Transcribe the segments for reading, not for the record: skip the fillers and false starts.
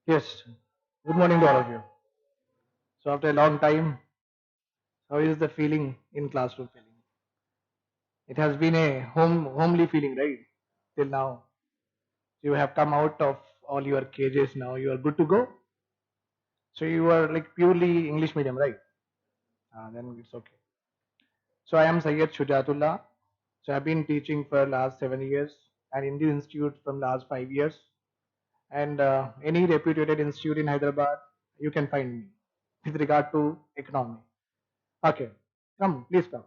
Yes. Good morning to all of you. So after a long time, how is the feeling in classroom feeling? It has been a homely feeling, right? Till now. You have come out of all your cages now. You are good to go. So you are like purely English medium, right? Then it's okay. So I am Syed Shujatullah. So I've been teaching for last 7 years and in this institute from last 5 years. And any reputed institute in Hyderabad, you can find me with regard to economy. Okay, come, please come.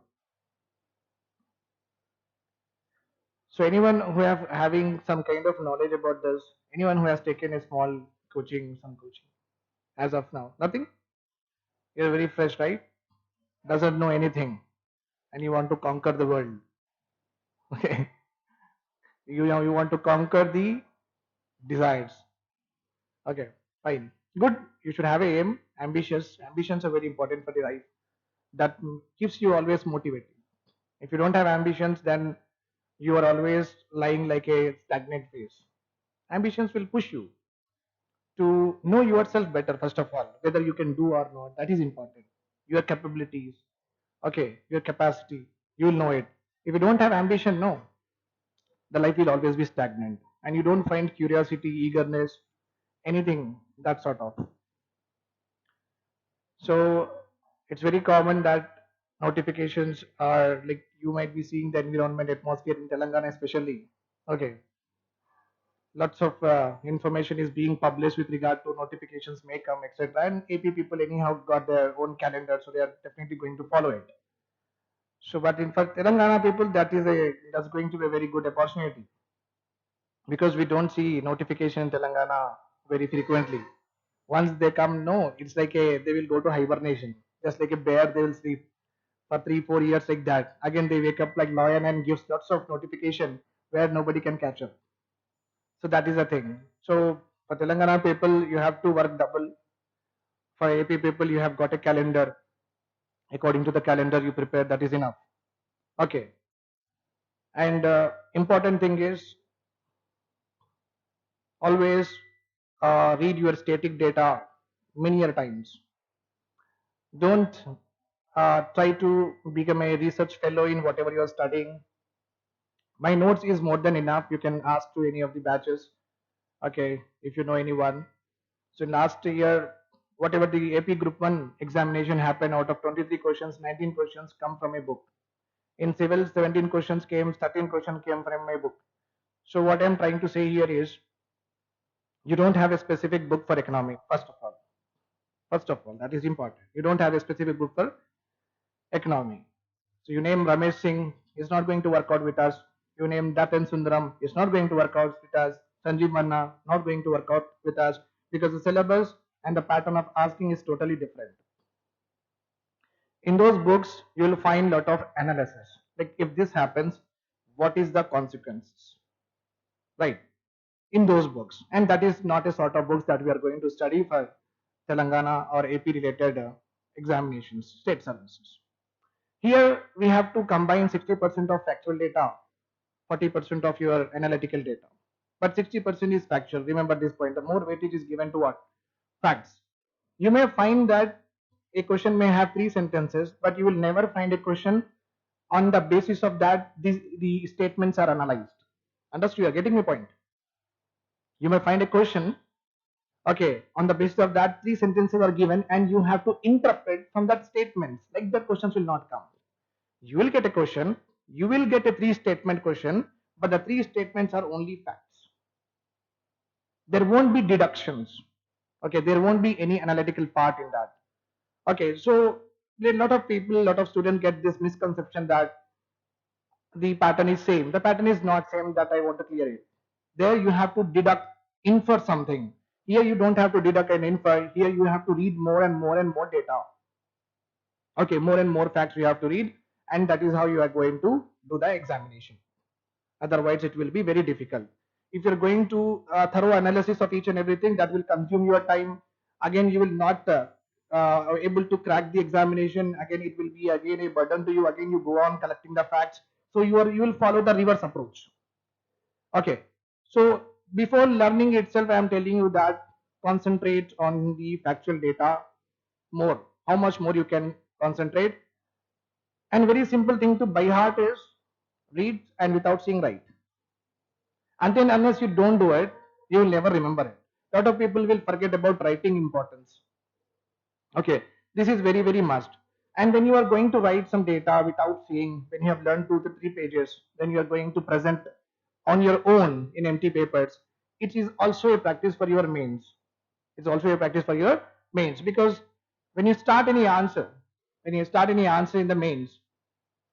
So anyone who have having some kind of knowledge about this, anyone who has taken a small coaching, some coaching, as of now, nothing. You're very fresh, right? Doesn't know anything, and you want to conquer the world. Okay, you want to conquer the desires. Okay, fine, good. You should have a aim, ambitious. Ambitions are very important for the life. That keeps you always motivated. If you don't have ambitions, then you are always lying like a stagnant face. Ambitions will push you to know yourself better, first of all, whether you can do or not. That is important. Your capabilities, okay, your capacity, you will know it. If you don't have ambition, no, the life will always be stagnant and you don't find curiosity, eagerness, anything that sort of. So it's very common that notifications are like you might be seeing the environment atmosphere in Telangana especially. Okay, lots of information is being published with regard to notifications may come, etc. And AP people anyhow got their own calendar, so they are definitely going to follow it. So, but in fact, Telangana people, that's going to be a very good opportunity because we don't see notification in Telangana very frequently. Once they come, no, it's like they will go to hibernation, just like a bear. They will sleep for 3 4 years like that. Again, they wake up like lion and gives lots of notification where nobody can catch up. So that is the thing. So for Telangana people, you have to work double. For AP people, you have got a calendar. According to the calendar you prepare, that is enough. Okay. And important thing is always read your static data many times. Don't try to become a research fellow in whatever you are studying. My notes is more than enough. You can ask to any of the batches. Okay, if you know anyone. So last year, whatever the AP Group 1 examination happened, out of 23 questions, 19 questions come from a book. In civil, 17 questions came, 13 questions came from my book. So what I'm trying to say here is, you don't have a specific book for economy, first of all. First of all, that is important. You don't have a specific book for economy. So you name Ramesh Singh, is not going to work out with us. You name Datan Sundaram, is not going to work out with us. Sanjeev Manna, not going to work out with us because the syllabus and the pattern of asking is totally different. In those books, you will find lot of analysis. Like if this happens, what is the consequences? Right? In those books. And that is not a sort of books that we are going to study for Telangana or AP related examinations, state services. Here we have to combine 60% of factual data, 40% of your analytical data. But 60% is factual. Remember this point. The more weightage is given to what? Facts. You may find that a question may have 3 sentences, but you will never find a question on the basis of that the statements are analyzed. Understood? You are getting my point. You may find a question, okay, on the basis of that 3 sentences are given and you have to interpret from that statements. Like that questions will not come. You will get a question, you will get a 3 statement question, but the 3 statements are only facts. There won't be deductions. Okay, there won't be any analytical part in that. Okay, so a lot of people, a lot of students get this misconception that the pattern is same. The pattern is not same, that I want to clear it. There you have to deduct, infer something. Here you don't have to deduct and infer. Here you have to read more and more and more data. Okay, more and more facts you have to read, and that is how you are going to do the examination. Otherwise, it will be very difficult. If you're going to thorough analysis of each and everything, that will consume your time. Again, you will not able to crack the examination. Again, it will be again a burden to you. Again, you go on collecting the facts. So you will follow the reverse approach. Okay. So before learning itself, I am telling you that concentrate on the factual data more. How much more you can concentrate. And very simple thing to by heart is read and without seeing write. Until unless you don't do it, you will never remember it. Lot of people will forget about writing importance. Okay, this is very, very must. And when you are going to write some data without seeing, when you have learned 2 to 3 pages, then you are going to present on your own in empty papers. It is also a practice for your mains. It's also a practice for your mains, because when you start any answer, in the mains,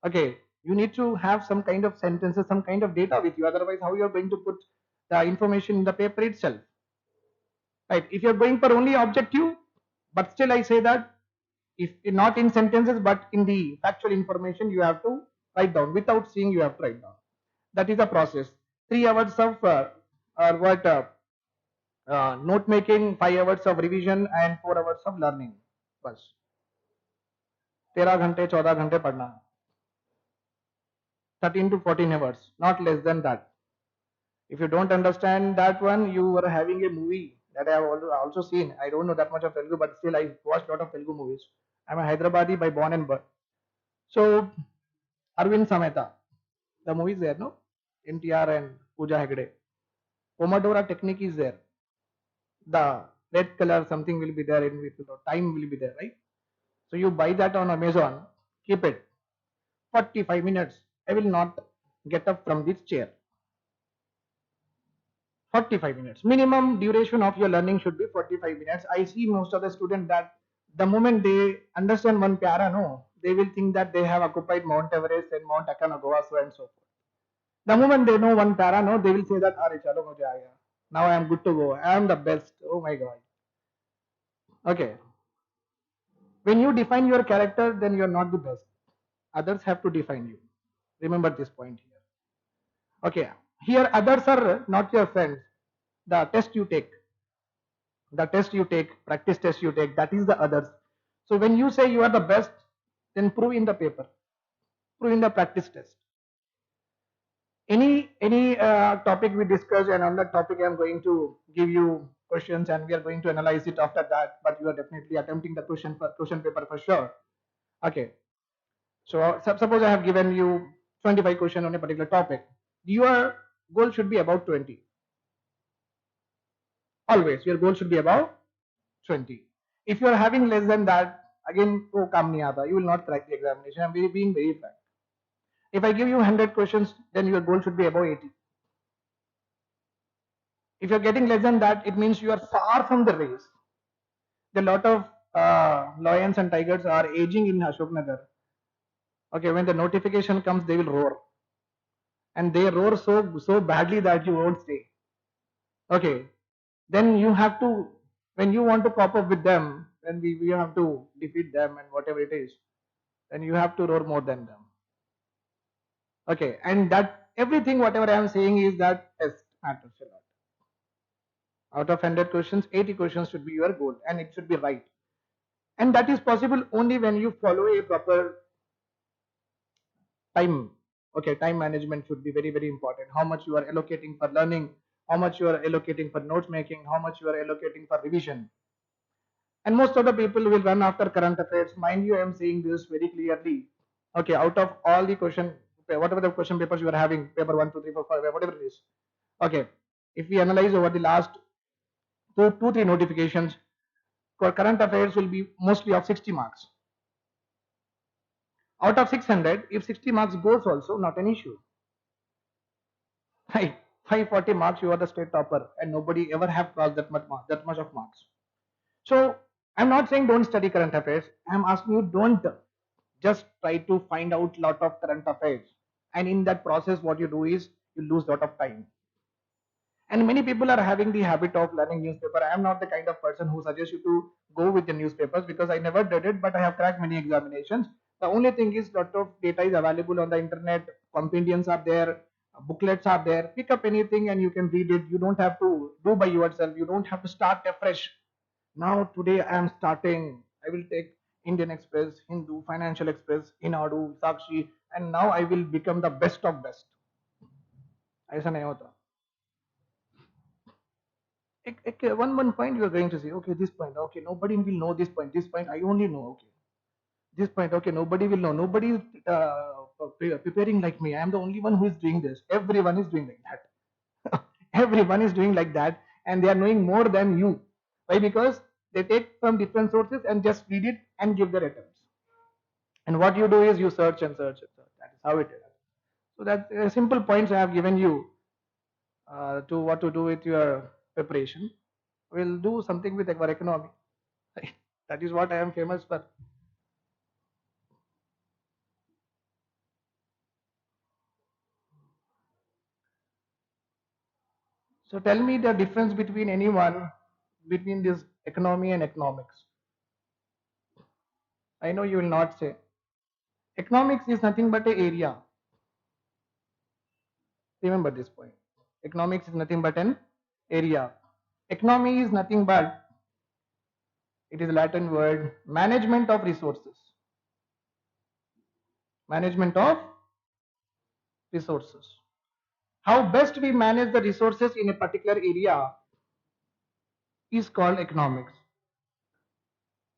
okay, you need to have some kind of sentences, some kind of data with you. Otherwise, how you are going to put the information in the paper itself? Right? If you are going for only objective, but still I say that if not in sentences but in the factual information, you have to write down. Without seeing, you have to write down. That is the process. 3 hours of note making, 5 hours of revision, and 4 hours of learning. बस 13 घंटे 14 घंटे पढ़ना, 13 to 14 hours, not less than that. If you don't understand that one, you are having a movie that I have also seen. I don't know that much of Telugu, but still I watched a lot of Telugu movies. I'm a Hyderabadi by born and birth. So Arvind Sameta, the movie is there, no? NTR and Pooja Hegde. Pomodoro technique is there. The red color something will be there, in time will be there, right? So you buy that on Amazon, keep it. 45 minutes. I will not get up from this chair. 45 minutes. Minimum duration of your learning should be 45 minutes. I see most of the students that the moment they understand one para, no, they will think that they have occupied Mount Everest and Mount Aconcagua, so and so forth. The moment they know one para, no, they will say that, "Are chalo mujhe aa gaya. Now I am good to go. I am the best. Oh my God." Okay. When you define your character, then you are not the best. Others have to define you. Remember this point here. Okay. Here others are not your friends. The test you take, practice test you take, that is the others. So when you say you are the best, then prove in the paper, prove in the practice test. Any topic we discuss, and on that topic I am going to give you questions and we are going to analyze it after that, but you are definitely attempting the question paper for sure. Okay. So suppose I have given you 25 questions on a particular topic. Your goal should be about 20. Always your goal should be about 20. If you are having less than that, again, you will not crack the examination. I'm being very frank. If I give you 100 questions, then your goal should be above 80. If you're getting less than that, it means you are far from the race. The lot of lions and tigers are aging in Ashoknagar. Okay, when the notification comes, they will roar, and they roar so badly that you won't stay. Okay, then you have to, when you want to cop up with them, when we have to defeat them and whatever it is, then you have to roar more than them. Okay, and that everything whatever I am saying is that test matters a lot. Out of 100 questions, 80 questions should be your goal, and it should be right. And that is possible only when you follow a proper time. Okay, time management should be very, very important. How much you are allocating for learning, how much you are allocating for note making, how much you are allocating for revision. And most of the people will run after current affairs. Mind you, I am saying this very clearly. Okay, out of all the question, whatever the question papers you are having, paper 1, 2, 3, 4, 5, whatever it is. Okay, if we analyze over the last two, 3 notifications, current affairs will be mostly of 60 marks. Out of 600, if 60 marks goes also, not an issue. Right, 540 marks, you are the state topper, and nobody ever have crossed that much of marks. So I'm not saying don't study current affairs. I'm asking you, don't just try to find out lot of current affairs, and in that process what you do is you lose lot of time. And many people are having the habit of learning newspaper. I am not the kind of person who suggests you to go with the newspapers, because I never did it, but I have cracked many examinations. The only thing is lot of data is available on the internet, compendiums are there, booklets are there. Pick up anything and you can read it. You don't have to do by yourself. You don't have to start afresh. Now today I am starting. I will take Indian Express, Hindu, Financial Express, Inadu, Sakshi, and now I will become the best of best. ऐसा नहीं होता. one point you are going to say, okay, this point, okay, nobody will know this point I only know, okay. This point, okay, nobody will know. Nobody is preparing like me. I am the only one who is doing this. Everyone is doing like that. Everyone is doing like that, and they are knowing more than you. Why? Because they take from different sources and just read it and give their attempts. And what you do is you search and search and search. That is how it is. So that simple points I have given you to what to do with your preparation. We'll do something with our economy. That is what I am famous for. So tell me the difference between anyone between this economy and economics. I know you will not say. Economics is nothing but an area. Remember this point. Economics is nothing but an area. Economy is nothing but, it is a Latin word, management of resources. Management of resources. How best we manage the resources in a particular area is called economics.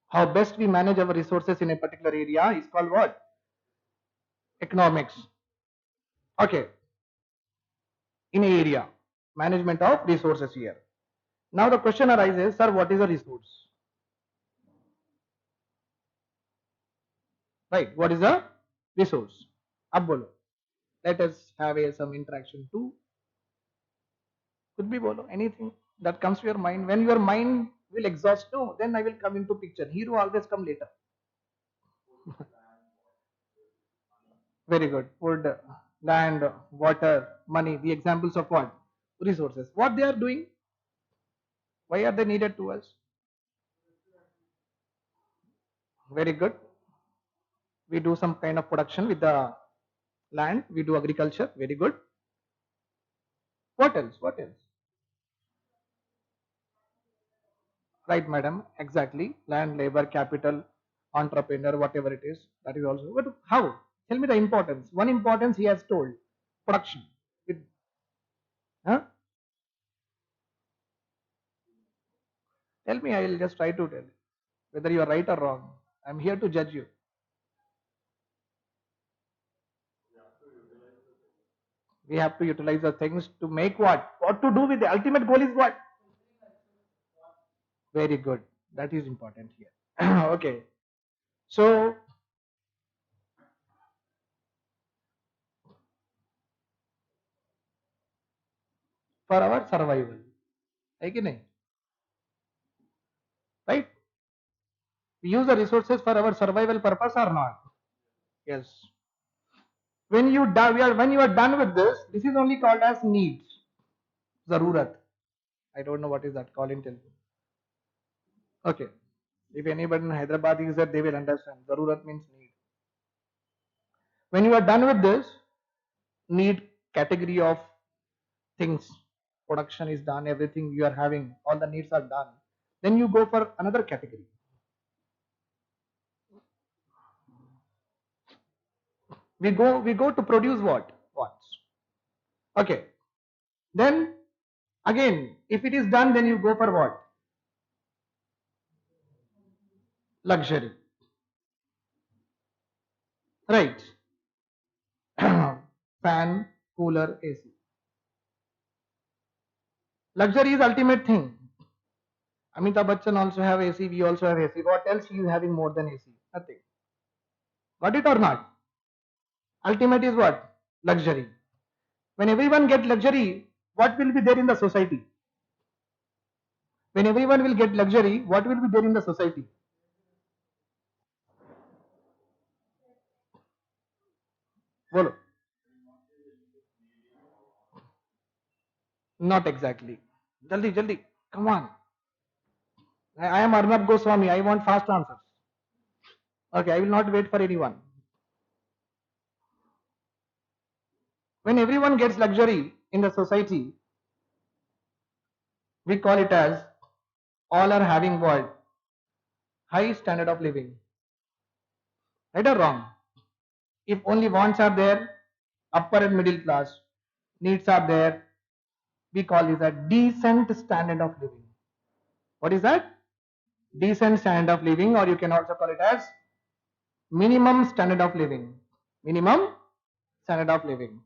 How best we manage our resources in a particular area is called what? Economics. Okay. In a area, management of resources here. Now the question arises, sir, what is a resource? Right, what is a resource? Ab bolo. Let us have some interaction too. Could be bolo, anything that comes to your mind. When your mind will exhaust, no, then I will come into picture. Hero always come later. Very good. Food, land, water, money, the examples of what? Resources. What they are doing? Why are they needed to us? Very good. We do some kind of production with the land, we do agriculture, very good. What else? What else? Right, madam, exactly. Land, labor, capital, entrepreneur, whatever it is, that is also. But how? Tell me the importance. One importance he has told, production. With, huh? Tell me, I will just try to tell you whether you are right or wrong. I am here to judge you. We have to utilize the things to make what? What to do with the ultimate goal is what? Very good. That is important here. Okay. So, for our survival, right? We use the resources for our survival purpose or not? Yes. When you are done with this is only called as needs. Zarurat. I don't know what is that called in Telugu. Okay. If anybody in Hyderabad is there, they will understand. Zarurat means need. When you are done with this need category of things, production is done, everything you are having, all the needs are done. Then you go for another category. We go to produce what? Wants. Okay. Then again, if it is done, then you go for what? Luxury. Right. Fan, cooler, AC. Luxury is ultimate thing. Amitabh Bachchan also have AC, we also have AC. What else he is having more than AC? Nothing. Got it or not? Ultimate is what? Luxury. When everyone get luxury, what will be there in the society? When everyone will get luxury, what will be there in the society? Bolo. Not exactly. Jaldi, jaldi. Come on. I am Arnab Goswami. I want fast answers. Okay, I will not wait for anyone. When everyone gets luxury in the society, we call it as all are having what? High standard of living. Right or wrong? If only wants are there, upper and middle class, needs are there, we call it a decent standard of living. What is that? Decent standard of living, or you can also call it as minimum standard of living. Minimum standard of living.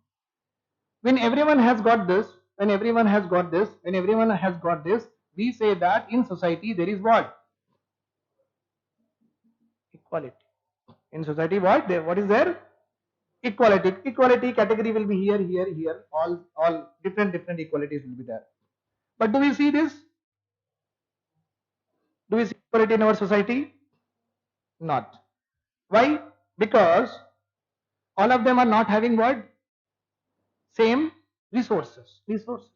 When everyone has got this, when everyone has got this, when everyone has got this, we say that in society there is what? Equality. In society, what? What is there? Equality. Equality category will be here, here, here. All different equalities will be there. But do we see this? Do we see equality in our society? Not. Why? Because all of them are not having what? Same resources. Resources.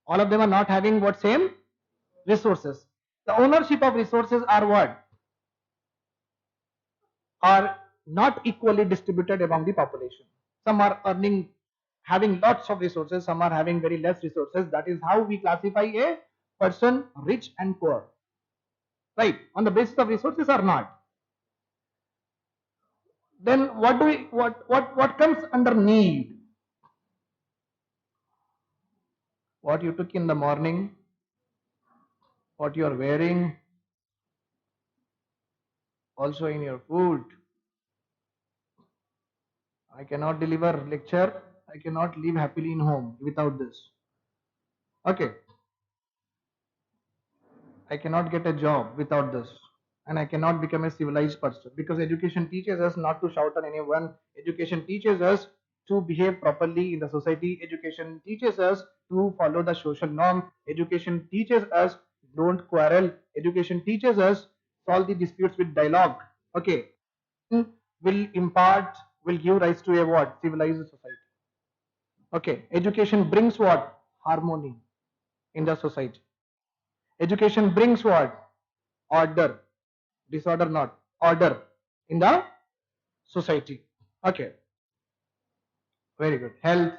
All of them are not having what? Same resources. The ownership of resources are what? Are not equally distributed among the population. Some are earning, having lots of resources, some are having very less resources. That is how we classify a person rich and poor. Right? On the basis of resources or not. Then what do we, what comes under need? What you took in the morning, what you are wearing, also in your food. I cannot deliver lecture, I cannot live happily in home without this. Okay. I cannot get a job without this, and I cannot become a civilized person, because education teaches us not to shout on anyone. Education teaches us to behave properly in the society. Education teaches us to follow the social norm. Education teaches us don't quarrel. Education teaches us solve the disputes with dialogue. Okay, will impart, will give rise to a what? Civilized society. Okay, education brings what? Harmony in the society. Education brings what? Order. Disorder not. Order in the society. Okay. Very good. Health.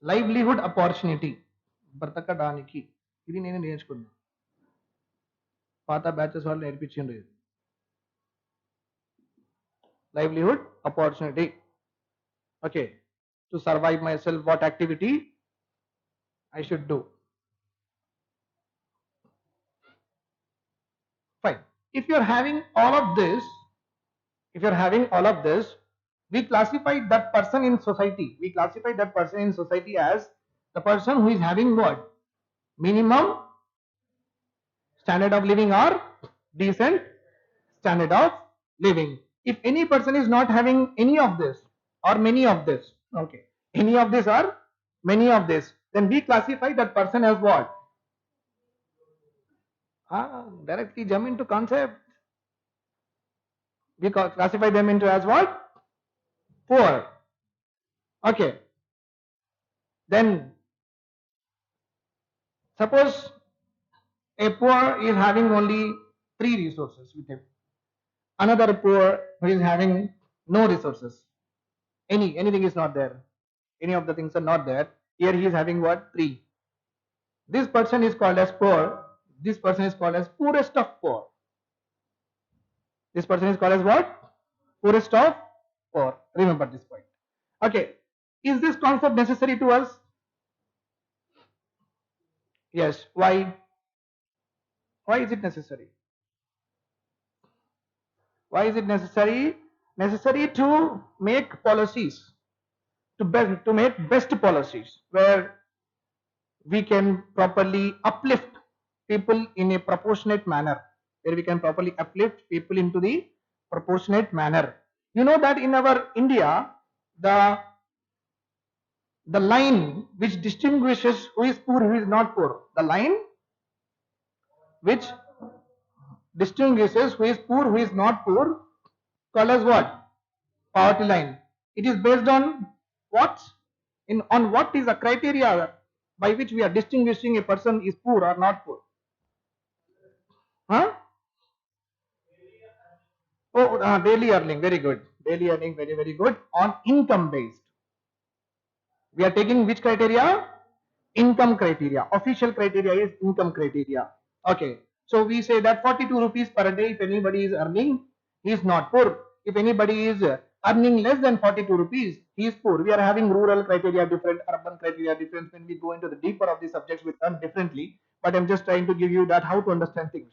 Livelihood opportunity. బ్రతకడానికి ఇది నేను నేర్చుకున్నా. పాత batches వాళ్ళు నేర్పించిండ్రు ఇది. Livelihood opportunity. Okay. To survive myself, what activity I should do? Fine. If you are having all of this, we classify that person in society. We classify that person in society as the person who is having what? Minimum standard of living or decent standard of living. If any person is not having any of this or many of this, okay, any of this or many of this, then we classify that person as what? Directly jump into concept. We classify them into as what? Poor. Okay. Then suppose a poor is having only 3 resources with him. Another poor who is having no resources. Anything is not there. Any of the things are not there. Here he is having what? 3. This person is called as poor. This person is called as poorest of poor. This person is called as what? Poorest of poor. Remember this point. Okay. Is this concept necessary to us? Yes. Why? Why is it necessary? Why is it necessary? Necessary to make policies, to make best policies where we can properly uplift people in a proportionate manner, where we can properly uplift people into the proportionate manner. You know that in our India, the line which distinguishes who is poor, who is not poor, the line which distinguishes who is poor, who is not poor, called as what? Poverty line. It is based on what? On what is the criteria by which we are distinguishing a person is poor or not poor? Huh? Oh, daily earning, very good. Daily earning, very, very good. On income based. We are taking which criteria? Income criteria. Official criteria is income criteria. Okay. So we say that 42 rupees per day, if anybody is earning, he is not poor. If anybody is earning less than 42 rupees, he is poor. We are having rural criteria different, urban criteria different. When we go into the deeper of the subjects, we learn differently. But I'm just trying to give you that how to understand things.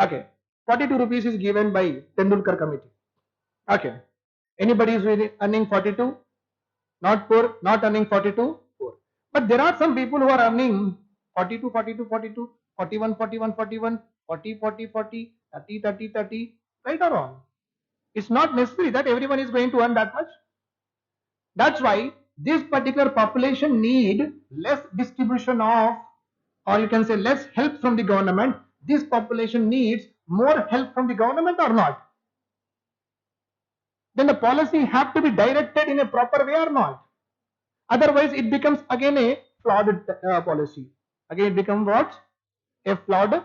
Okay, 42 rupees is given by Tendulkar committee. Okay, anybody is earning 42? Not poor, not earning 42, poor. But there are some people who are earning 42, 42, 42, 41, 41, 41, 40, 40, 40, 30, 30, 30, right or wrong? It's not necessary that everyone is going to earn that much. That's why this particular population need less distribution of, or you can say less help from the government. This population needs more help from the government or not? Then the policy have to be directed in a proper way or not? Otherwise, it becomes again a flawed policy. Again, it becomes what? A flawed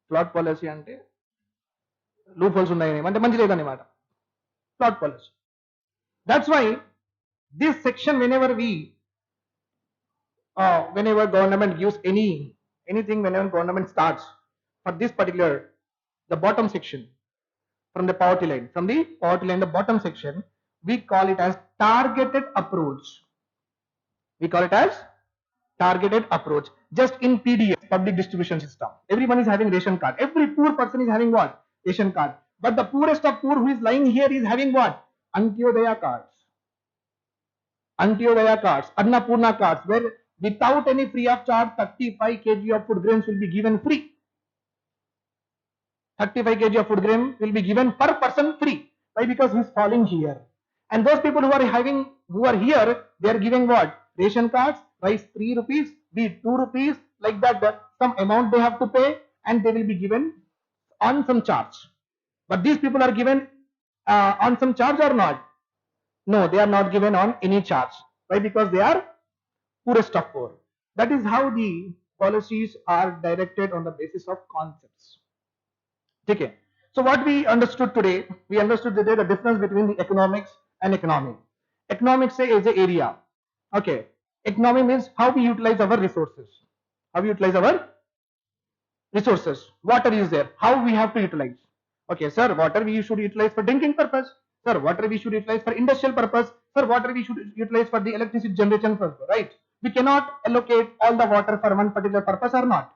policy ante loopholes unnayani ante manchi ledanamata. Flawed policy. That's why this section, whenever government gives anything, whenever government starts for this particular, the bottom section from the poverty line, the bottom section, we call it as targeted approach. We call it as targeted approach. Just in PDS, public distribution system, everyone is having ration card. Every poor person is having what? Ration card. But the poorest of poor who is lying here is having what? Antyodaya cards. Antyodaya cards, Annapurna cards, where without any free of charge, 35 kg of food grains will be given free. 35 kg of food grain will be given per person free. Why? Because he is falling here. And those people who are here, they are giving what? Ration cards, rice 3 rupees, be 2 rupees, like that some amount they have to pay, and they will be given on some charge. But these people are given on some charge or not? No, they are not given on any charge. Why? Because they are poorest of poor. That is how the policies are directed on the basis of concepts. Okay. So what we understood today, the difference between the economics and economy. Economics say is the area. Okay. Economy means how we utilize our resources. How we utilize our resources. Water is there. How we have to utilize. Okay, sir, water we should utilize for drinking purpose. Sir, water we should utilize for industrial purpose. Sir, water we should utilize for the electricity generation purpose. Right? We cannot allocate all the water for one particular purpose or not.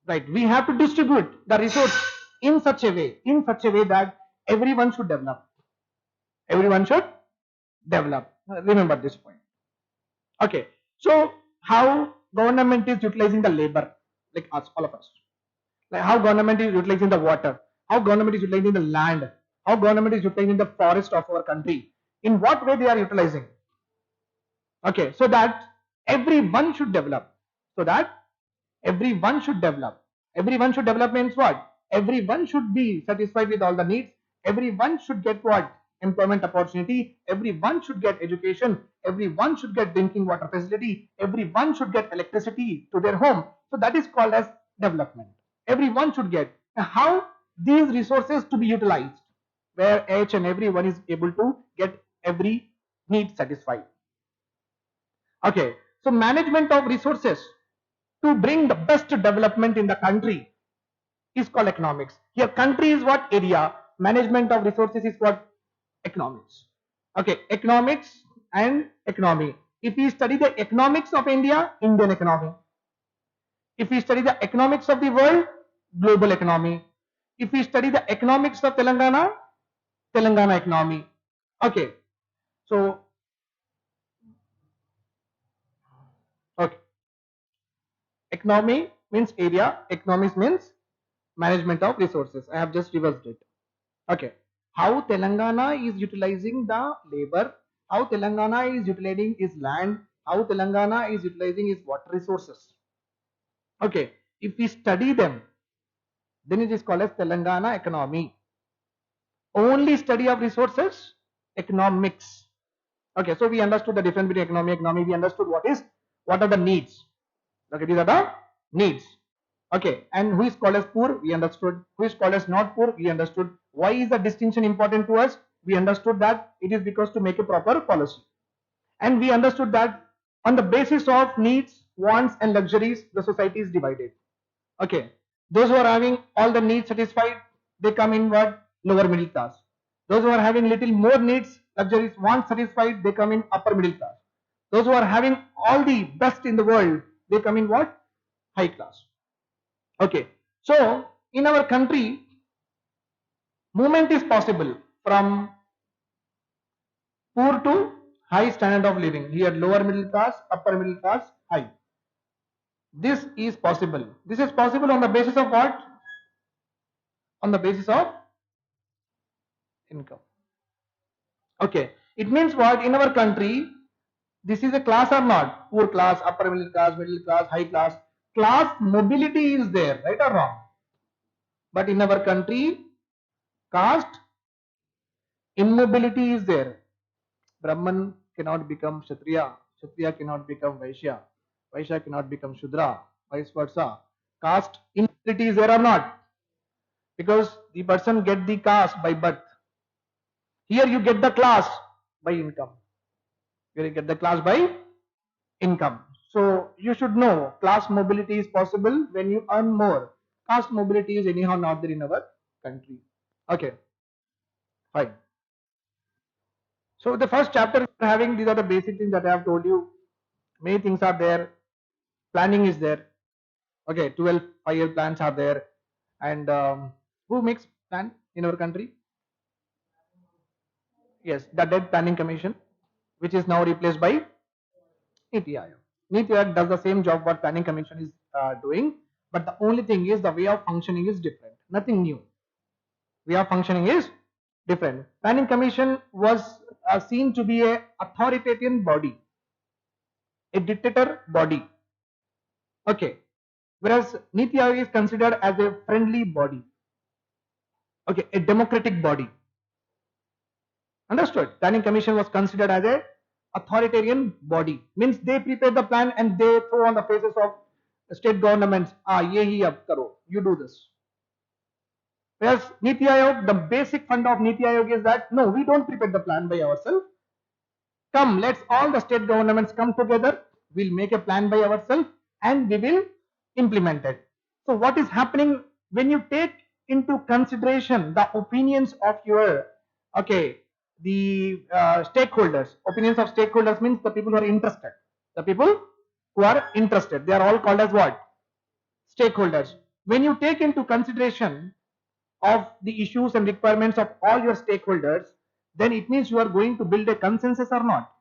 Right? We have to distribute the resource in such a way that everyone should develop. Everyone should develop. Remember this point. Okay. So how government is utilizing the labor, like us, all of us. Like how government is utilizing the water, how government is utilizing the land, how government is utilizing the forest of our country. In what way they are utilizing? Okay, so that everyone should develop. Everyone should develop means what? Everyone should be satisfied with all the needs. Everyone should get what? Employment opportunity. Everyone should get education. Everyone should get drinking water facility. Everyone should get electricity to their home. So that is called as development. Everyone should get. Now, how these resources to be utilized, where each and everyone is able to get every need satisfied. Okay, so management of resources to bring the best development in the country is called economics. Here country is what? Area. Management of resources is what? Economics. Okay, economics and economy. If we study the economics of India, Indian economy. If we study the economics of the world, global economy. If we study the economics of Telangana, Telangana economy. Okay, so okay. Economy means area, economics means management of resources. I have just reversed it. Okay. How Telangana is utilizing the labor, how Telangana is utilizing its land, how Telangana is utilizing its water resources. Okay. If we study them, then it is called as Telangana economy. Only study of resources, economics. Okay. So we understood the difference between economy. We understood what are the needs. Okay, these are the needs. Okay, and who is called as poor? We understood. Who is called as not poor? We understood. Why is the distinction important to us? We understood that it is because to make a proper policy. And we understood that on the basis of needs, wants and luxuries, the society is divided. Okay, those who are having all the needs satisfied, they come in what? lower middle class. Those who are having little more needs, luxuries, wants satisfied, they come in upper middle class. Those who are having all the best in the world, they come in what? High class. Okay. So in our country, movement is possible from poor to high standard of living. Here lower middle class, upper middle class, high. This is possible. This is possible on the basis of what? On the basis of income. Okay. It means what? In our country, this is a class or not? Poor class, upper middle class, high class. Class mobility is there, right or wrong? But in our country, caste immobility is there. Brahman cannot become Kshatriya, Kshatriya cannot become Vaishya, Vaishya cannot become Shudra, vice versa. Caste immobility is there or not? Because the person get the caste by birth. Here you get the class by income. Here you get the class by income. So you should know class mobility is possible when you earn more. Caste mobility is anyhow not there in our country. Okay, fine. So the first chapter we are having, these are the basic things that I have told you. Many things are there. Planning is there. Okay, 12 5-year plans are there. And who makes plan in our country? Yes, the Debt Planning Commission, which is now replaced by Niti Aayog. Niti Aayog does the same job what Planning Commission is doing, but the only thing is the way of functioning is different. Nothing new. Way of functioning is different. Planning Commission was seen to be a authoritarian body, a dictator body. Okay, whereas Niti Aayog is considered as a friendly body. Okay, a democratic body. Understood? Planning Commission was considered as a authoritarian body. Means they prepare the plan and they throw on the faces of state governments. Ye hi ab karo. You do this. Whereas Niti Aayog, the basic fund of Niti Aayog is that no, we don't prepare the plan by ourselves. Come, let's all the state governments come together. We'll make a plan by ourselves and we will implement it. So what is happening when you take into consideration the opinions of your the stakeholders? Opinions of stakeholders means the people who are interested. The people who are interested, they are all called as what? Stakeholders. When you take into consideration of the issues and requirements of all your stakeholders, then it means you are going to build a consensus or not?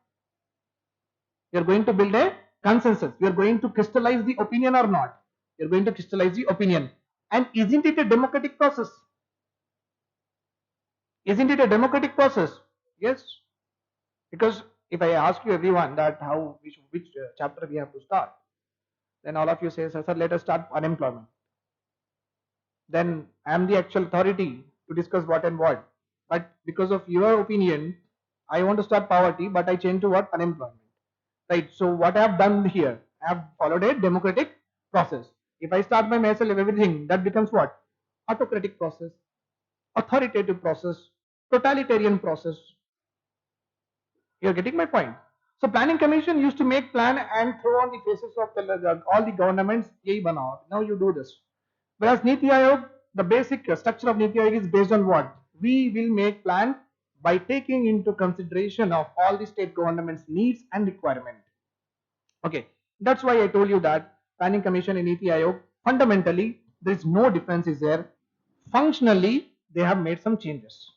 You are going to build a consensus. You are going to crystallize the opinion or not? You are going to crystallize the opinion. And isn't it a democratic process? Isn't it a democratic process? Yes. Because if I ask you everyone that which chapter we have to start, then all of you say, sir, let us start unemployment. Then I am the actual authority to discuss what and what. But because of your opinion, I want to start poverty, but I change to what? Unemployment. Right. So what I have done here, I have followed a democratic process. If I start by myself everything, that becomes what? Autocratic process, authoritative process, totalitarian process. You are getting my point. So Planning Commission used to make plan and throw on the faces of all the governments. Now you do this. Whereas Niti Aayog, the basic structure of Niti Aayog is based on what? We will make plan by taking into consideration of all the state governments' needs and requirement. Okay, that's why I told you that Planning Commission and Niti Aayog, fundamentally there is no difference is there. Functionally, they have made some changes.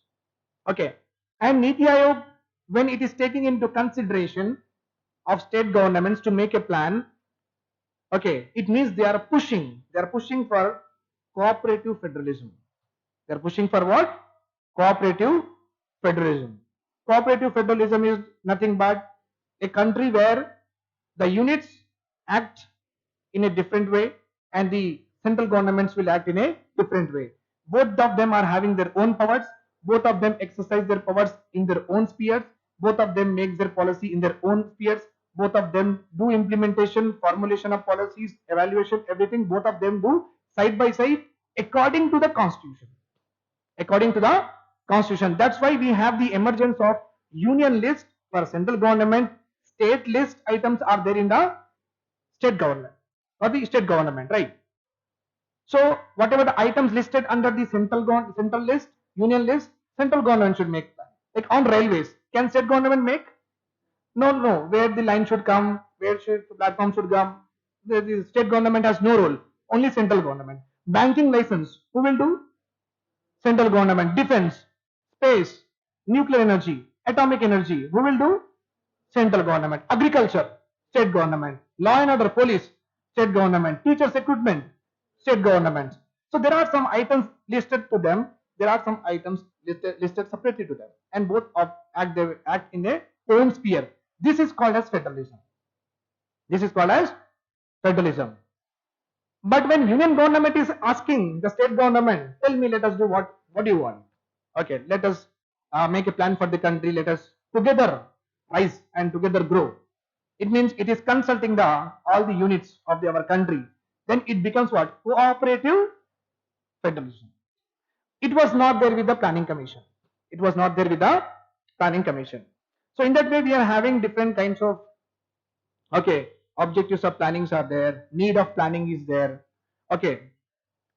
Okay, and Niti Aayog, when it is taking into consideration of state governments to make a plan, okay, it means they are pushing for cooperative federalism. They are pushing for what? Cooperative federalism. Cooperative federalism is nothing but a country where the units act in a different way and the central governments will act in a different way. Both of them are having their own powers. Both of them exercise their powers in their own spheres. Both of them make their policy in their own spheres. Both of them do implementation, formulation of policies, evaluation, everything. Both of them do side by side according to the constitution. According to the constitution. That's why we have the emergence of union list for central government. State list items are there in the state government or the state government, right? So whatever the items listed under the central list, union list, central government should make plan. Like on railways, can state government make? No, no. Where the line should come, where should the platform should come, the state government has no role. Only central government. Banking license, who will do? Central government. Defense, space, nuclear energy, atomic energy, who will do? Central government. Agriculture, state government. Law and order, police, state government. Teachers equipment, state government. So there are some items listed to them. There are some items listed separately to them, and both act in a own sphere. This is called as federalism. This is called as federalism. But when union government is asking the state government, tell me, let us do what do you want? Okay, let us make a plan for the country. Let us together rise and together grow. It means it is consulting all the units of our country. Then it becomes what? Cooperative federalism. It was not there with the planning commission. It was not there with the planning commission. So in that way, we are having different kinds of objectives of plannings are there. Need of planning is there. Okay,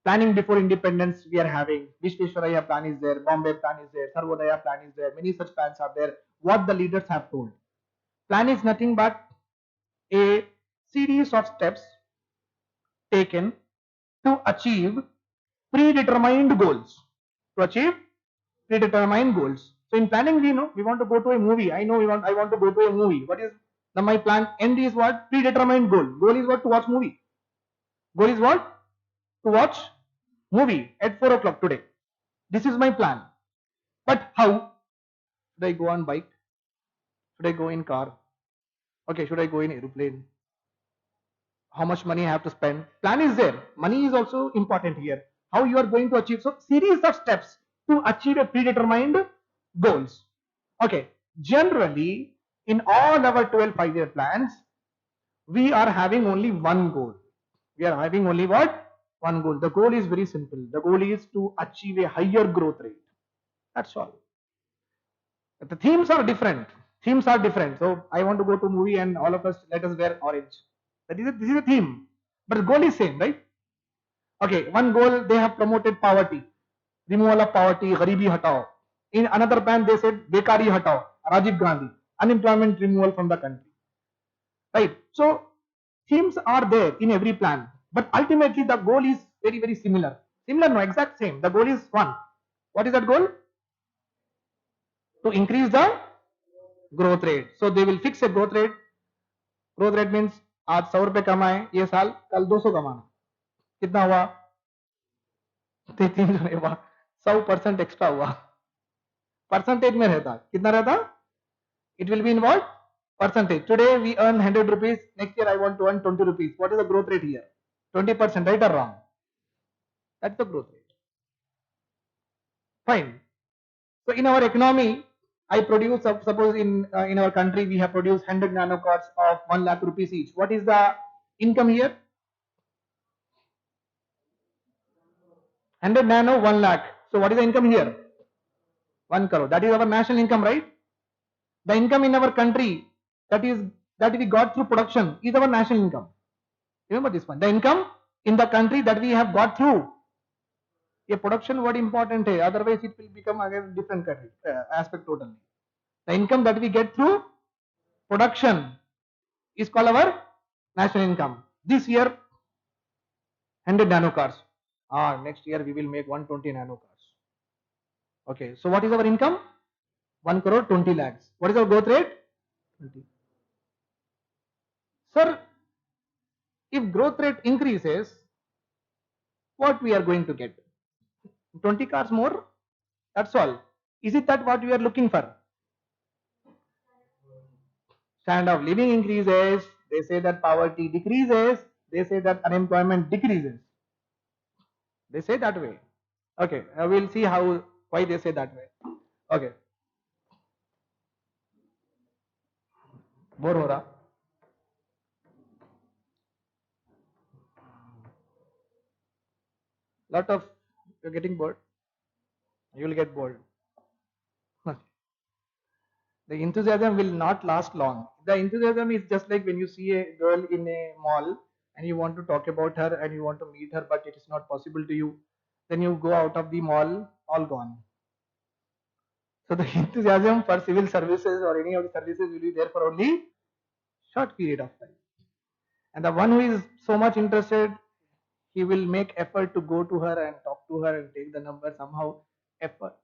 planning before independence we are having. Vishveshwaraya plan is there. Bombay plan is there. Sarvodaya plan is there. Many such plans are there. What the leaders have told. Plan is nothing but a series of steps taken to achieve predetermined goals. To achieve predetermined goals. So in planning, we know we want to go to a movie. I want to go to a movie. What is my plan? End is what? Predetermined goal. Goal is what? To watch movie. Goal is what? To watch movie at 4 o'clock today. This is my plan. But how? Should I go on bike? Should I go in car? Okay, should I go in aeroplane? How much money I have to spend? Plan is there. Money is also important here. How you are going to achieve? So series of steps to achieve a predetermined goals. Okay, generally in all our 12 5-year plans, we are having only one goal. We are having only what? One goal. The goal is very simple. The goal is to achieve a higher growth rate. That's all. But the themes are different. Themes are different. So I want to go to movie and all of us, let us wear orange. This is a theme. But the goal is same, right? Okay, one goal, they have promoted poverty. Removal of poverty, Garibi Hatao. In another plan, they said Bekari Hatao, Rajiv Gandhi. Unemployment removal from the country. Right? So themes are there in every plan. But ultimately the goal is very, very similar. Similar, no, exact same. The goal is one. What is that goal? To increase the growth rate. So they will fix a growth rate. Growth rate means आज 100 रुपए कमाए ये साल, कल 200 कमाना. कितना हुआ? 300 हुआ. 100% एक्स्ट्रा हुआ. परसेंटेज में रहता. कितना रहता? It will be in what? Percentage. Today we earn 100 rupees. Next year I want to earn 20 rupees. What is the growth rate here? 20%, right or wrong? That's the growth rate. Fine. So in our economy, I produce, suppose in our country we have produced 100 nano cards of 1 lakh rupees each. What is the income here? 100 nano, 1 lakh. So what is the income here? 1 crore. That is our national income, right? The income in our country that we got through production is our national income. Remember this one. The income in the country that we have got through. A production word important hai, otherwise it will become again different aspect totally. The income that we get through production is called our national income. This year 100 nano cars. Next year we will make 120 nano cars. Okay, so what is our income? 1 crore 20 lakhs. What is our growth rate? 20. Sir, if growth rate increases, what we are going to get? 20 cars more? That's all. Is it that what we are looking for? Standard of living increases. They say that poverty decreases. They say that unemployment decreases. They say that way. Okay, we'll see why they say that way. Okay. Bore ho raha? Lot of you're getting bored. You will get bored. The enthusiasm will not last long. The enthusiasm is just like when you see a girl in a mall and you want to talk about her and you want to meet her, but it is not possible to you. Then you go out of the mall, all gone. So the enthusiasm for civil services or any of the services will be there for only short period of time. And the one who is so much interested, he will make effort to go to her and talk to her and take the number. Somehow effort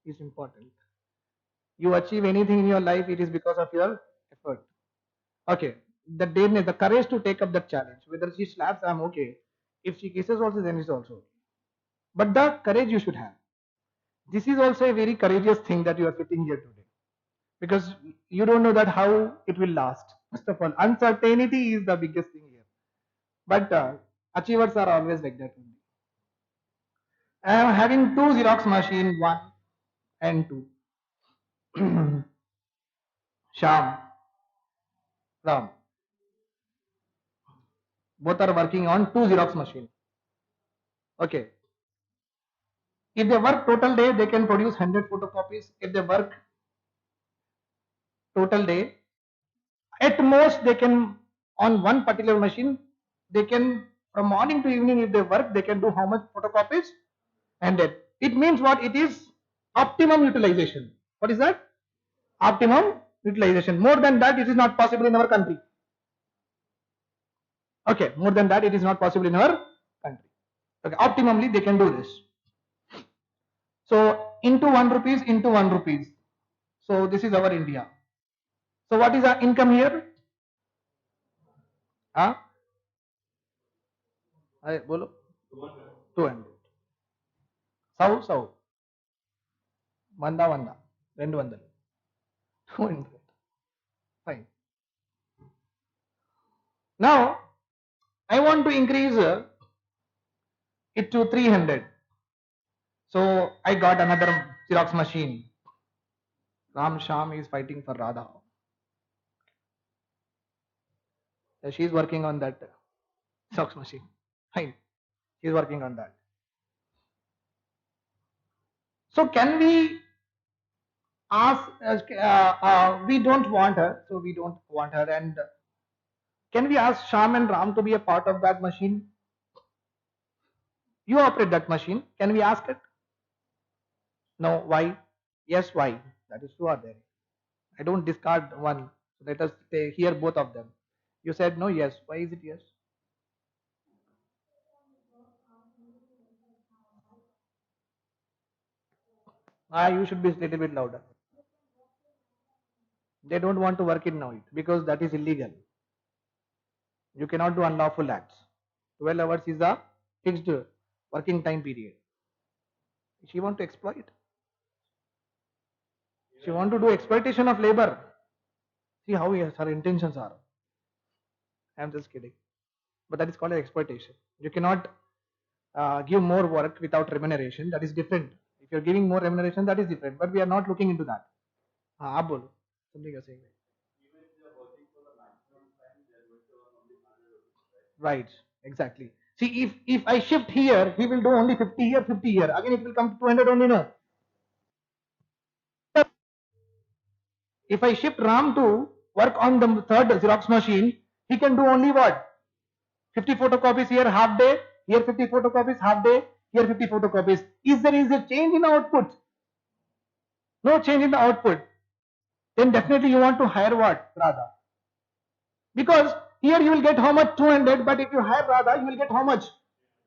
is important. You achieve anything in your life, it is because of your effort. Okay, the dareness, the courage to take up that challenge. Whether she slaps, I'm okay. If she kisses also, then it's also okay. But the courage you should have. This is also a very courageous thing that you are sitting here today. Because you don't know that how it will last. First of all, uncertainty is the biggest thing here. But achievers are always like that only. I am having two Xerox machine, 1 and 2. Sham, Ram. Both are working on two Xerox machine. Okay. If they work total day, they can produce 100 photocopies. If they work total day, at most they can, on one particular machine, they can, from morning to evening, if they work, they can do how much photocopies? 100. It means what? It is optimum utilization. What is that? Optimum utilization. More than that, it is not possible in our country. Okay, more than that, it is not possible in our country. Okay, optimally they can do this. So into 1 rupees, into 1 rupees. So this is our India. So what is our income here? Huh? Bolo? 200. Sau. Manda. 200. 200. Fine. Now I want to increase it to 300. So I got another Xerox machine. Ram Sham is fighting for Radha. She is working on that Xerox machine. Fine. She is working on that. So can we ask, we don't want her, so we don't want her, and can we ask Sham and Ram to be a part of that machine? You operate that machine, can we ask it? No, why? Yes, why? That is two are there. I don't discard one, so let us hear both of them. You said no, yes. Why is it yes? You should be a little bit louder. They don't want to work in night because that is illegal. You cannot do unlawful acts. 12 hours is a fixed working time period. She want to exploit. She want to do exploitation of labor. See how her intentions are. I am just kidding. But that is called exploitation. You cannot give more work without remuneration. That is different. If you are giving more remuneration, that is different. But we are not looking into that. Something you are saying. Right, exactly. See, if I shift here, he will do only 50 here, 50 here. Again, it will come to 200 only, no. If I shift Ram to work on the third Xerox machine, he can do only what? 50 photocopies here, half day. Here 50 photocopies, half day. Here 50 photocopies. Is there a change in output? No change in the output. Then definitely you want to hire what? Radha. Because here you will get how much? 200. But if you hire Radha, you will get how much?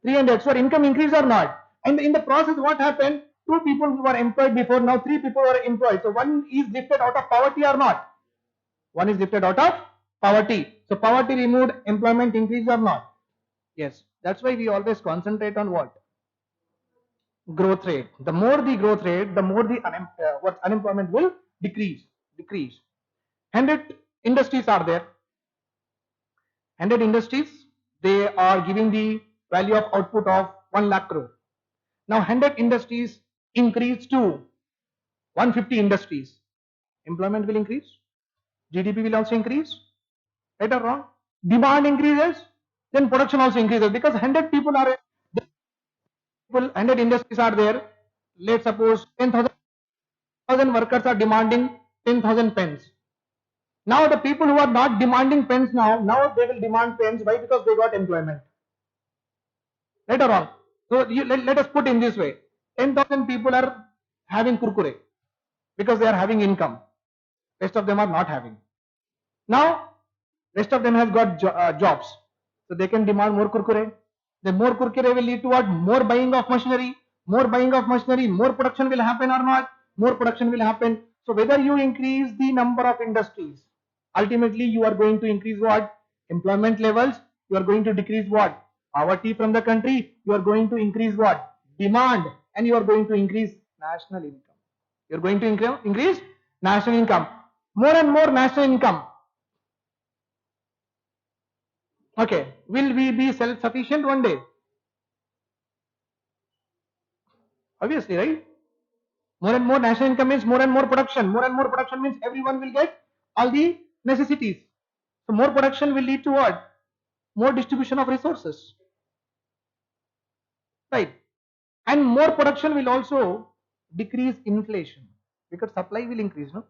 300. So income increase or not? And in the process, what happened? Two people who were employed before, now three people were employed. So one is lifted out of poverty or not? One is lifted out of poverty. So poverty removed, employment increased or not? Yes. That's why we always concentrate on what? Growth rate. The more the growth rate, the more the unemployment will decrease. 100 industries are there. 100 industries, they are giving the value of output of 1 lakh crore. Now 100 industries increase to 150 industries. Employment will increase. GDP will also increase. Right or wrong? Demand increases, then production also increases because 100 people are 100 industries are there. Let's suppose 10,000 workers are demanding 10,000 pens. Now the people who are not demanding pens now they will demand pens. Why? Because they got employment. Right or wrong? So let us put in this way. 10,000 people are having kurkure. because they are having income. Rest of them are not having. Now, rest of them has got jobs, so they can demand more kurkure. The more kurkure will lead to what? More buying of machinery. More buying of machinery, more production will happen or not? More production will happen. So whether you increase the number of industries, ultimately you are going to increase what? Employment levels. You are going to decrease what? Poverty from the country. You are going to increase what? Demand, and you are going to increase national income. You are going to increase national income. More and more national income. Okay, will we be self-sufficient one day? Obviously, right? More and more national income means more and more production. More and more production means everyone will get all the necessities. So more production will lead to what? More distribution of resources. Right? And more production will also decrease inflation, because supply will increase, no?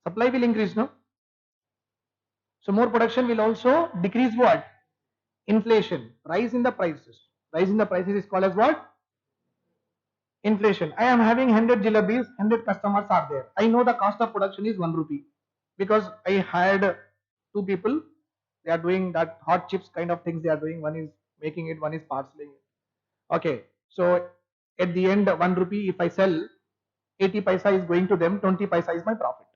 Supply will increase, no? So more production will also decrease what? Inflation. Rise in the prices. Rise in the prices is called as what? Inflation. I am having 100 jalebis, 100 customers are there. I know the cost of production is 1 rupee, because I hired 2 people. They are doing that hot chips kind of things they are doing. One is making it, one is parceling it. Okay. So at the end, 1 rupee, if I sell, 80 paisa is going to them, 20 paisa is my profit.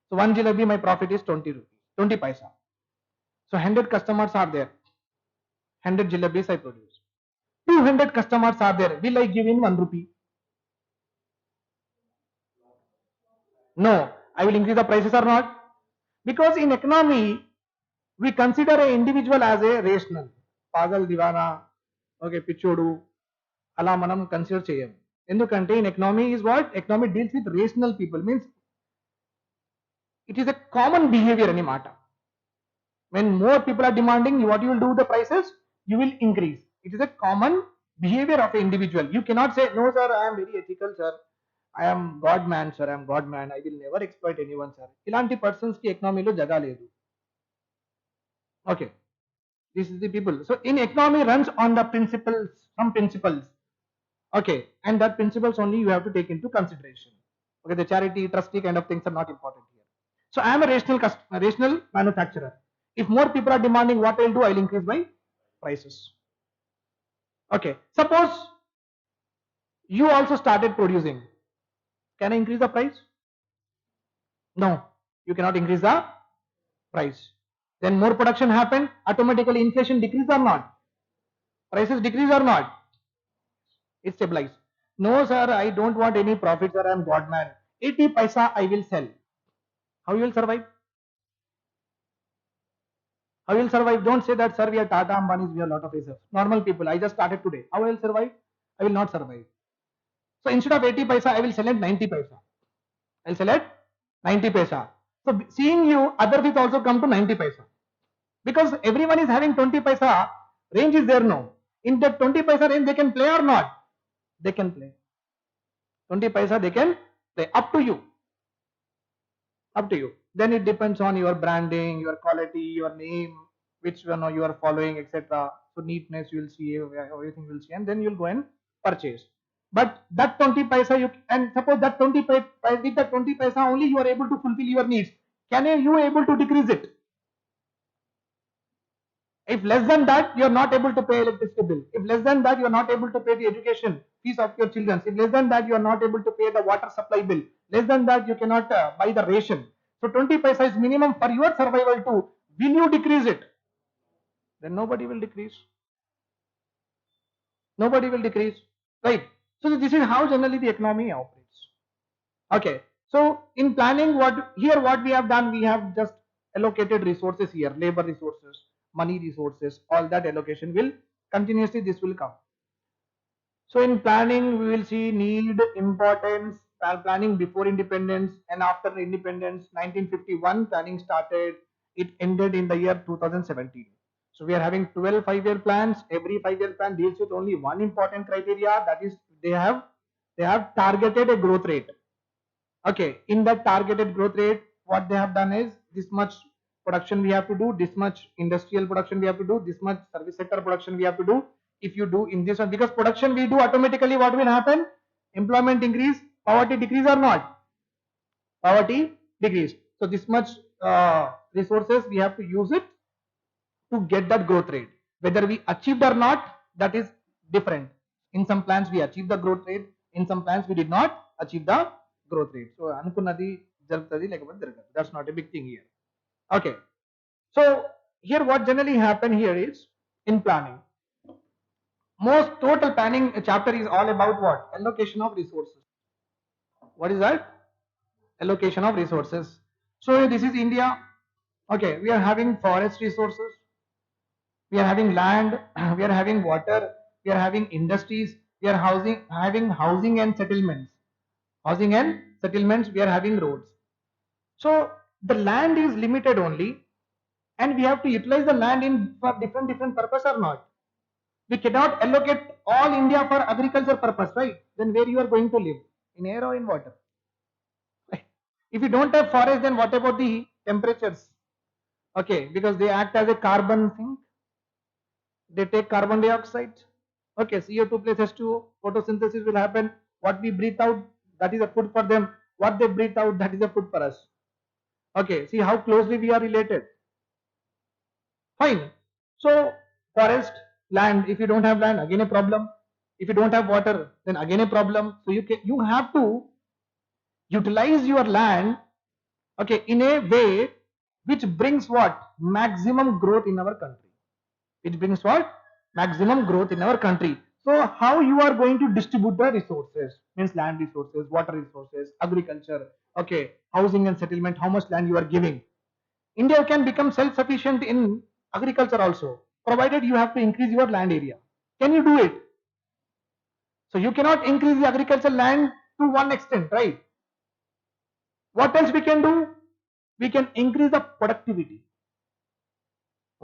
So 1 jalebi, my profit is 20 rupees, 20 paisa. So 100 customers are there. 100 jalebis I produce. 200 customers are there. Will I give in 1 rupee? No. I will increase the prices or not? Because in economy, we consider an individual as a rational. Pagal divana, okay, pichodu, ala manam consider cheyam. Endukante in economy is what? Economy deals with rational people, means it is a common behavior any matter. When more people are demanding, what you will do the prices? You will increase. It is a common behavior of an individual. You cannot say, no sir, I am very ethical sir. I am God man sir, I am God man. I will never exploit anyone sir. Ilanti persons ki economy lo jaga ledu. Okay. This is the people. So in economy runs on the principles, some principles. Okay. And that principles only you have to take into consideration. Okay. The charity, trustee kind of things are not important here. So I am a rational manufacturer. If more people are demanding, what I will do? I will increase my prices. Okay. Suppose you also started producing. Can I increase the price? No. You cannot increase the price. Then more production happened. Automatically inflation decrease or not? Prices decrease or not? It stabilizes. No sir, I don't want any profit sir, I am God man. 80 paisa I will sell. How you will survive? How will survive? Don't say that sir, we are Tata Ambani's, we have a lot of reserves. Normal people, I just started today. How I will survive? I will not survive. So instead of 80 paisa, I will sell at 90 paisa. I will sell at 90 paisa. So seeing you, others will also come to 90 paisa. Because everyone is having 20 paisa, range is there no. In that 20 paisa range, they can play or not? They can play. 20 paisa they can play. Up to you. Up to you. Then it depends on your branding, your quality, your name, which one you are following, etc. So neatness you will see, everything you will see, and then you will go and purchase. But that 20 paisa you, and suppose that 20 paisa, with that 20 paisa only you are able to fulfill your needs. Can you able to decrease it? If less than that, you are not able to pay electricity bill. If less than that, you are not able to pay the education fees of your children. If less than that, you are not able to pay the water supply bill. Less than that, you cannot buy the ration. So 20 paisa is minimum for your survival too. Will you decrease it? Then nobody will decrease. Nobody will decrease. Right. So this is how generally the economy operates. Okay. So in planning, what we have done, we have just allocated resources here, labor resources, money resources, all that allocation will continuously this will come. So in planning, we will see need, importance, planning before independence and after independence. 1951 planning started, it ended in the year 2017. So we are having 12 5-year plans. Every 5-year plan deals with only one important criteria, that is they have targeted a growth rate. Okay, in that targeted growth rate, what they have done is this much production we have to do, this much industrial production we have to do, this much service sector production we have to do. If you do in this one, because production we do, automatically what will happen? Employment increase, Poverty decrease or not? Poverty decrease. So this much resources we have to use it to get that growth rate. Whether we achieved or not, that is different. In some plans we achieved the growth rate, in some plans we did not achieve the growth rate. So anukunnadi jarugtadi lekapothe jaragadu. That's not a big thing here. Okay. So here what generally happen here is in planning. Most total planning chapter is all about what? Allocation of resources. What is that? Allocation of resources. So this is India. Okay, we are having forest resources, we are having land, we are having water, we are having industries, we are having housing and settlements. Housing and settlements, we are having roads. So the land is limited only, and we have to utilize the land in for different purpose or not. We cannot allocate all India for agriculture purpose, right? Then where you are going to live? In air or in water? If you don't have forest, then what about the temperatures? Okay, because they act as a carbon sink. They take carbon dioxide. Okay, CO2 plus H2O, photosynthesis will happen. What we breathe out, that is a food for them. What they breathe out, that is a food for us. Okay, see how closely we are related. Fine. So forest, land, if you don't have land, again a problem. If you don't have water, then again a problem. So you have to utilize your land, okay, in a way which brings what? Maximum growth in our country. Which brings what? Maximum growth in our country. So how you are going to distribute the resources? Means land resources, water resources, agriculture, okay, housing and settlement, how much land you are giving. India can become self-sufficient in agriculture also, provided you have to increase your land area. Can you do it? So you cannot increase the agricultural land to one extent, right? What else we can do? We can increase the productivity.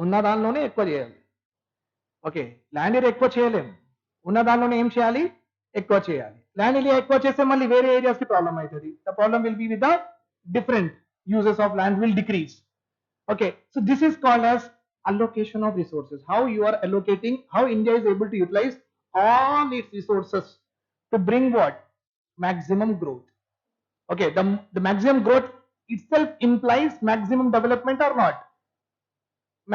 ఉన్న దానిలోనే ఎక్కువ చేయాలి. Okay, land area ఎక్కువ చేయలేము, ఉన్న దానిలోనే ఏం చేయాలి? ఎక్కువ చేయాలి. ల్యాండ్ ఏరియా ఎక్కువ చేస్తే మళ్ళీ వేరే ఏరియాస్ కి ప్రాబ్లం అవుతుంది. The problem will be with the different uses of land will decrease. Okay, so this is called as allocation of resources. How you are allocating, how India is able to utilize all its resources to bring what? Maximum growth. Okay, the maximum growth itself implies maximum development or not?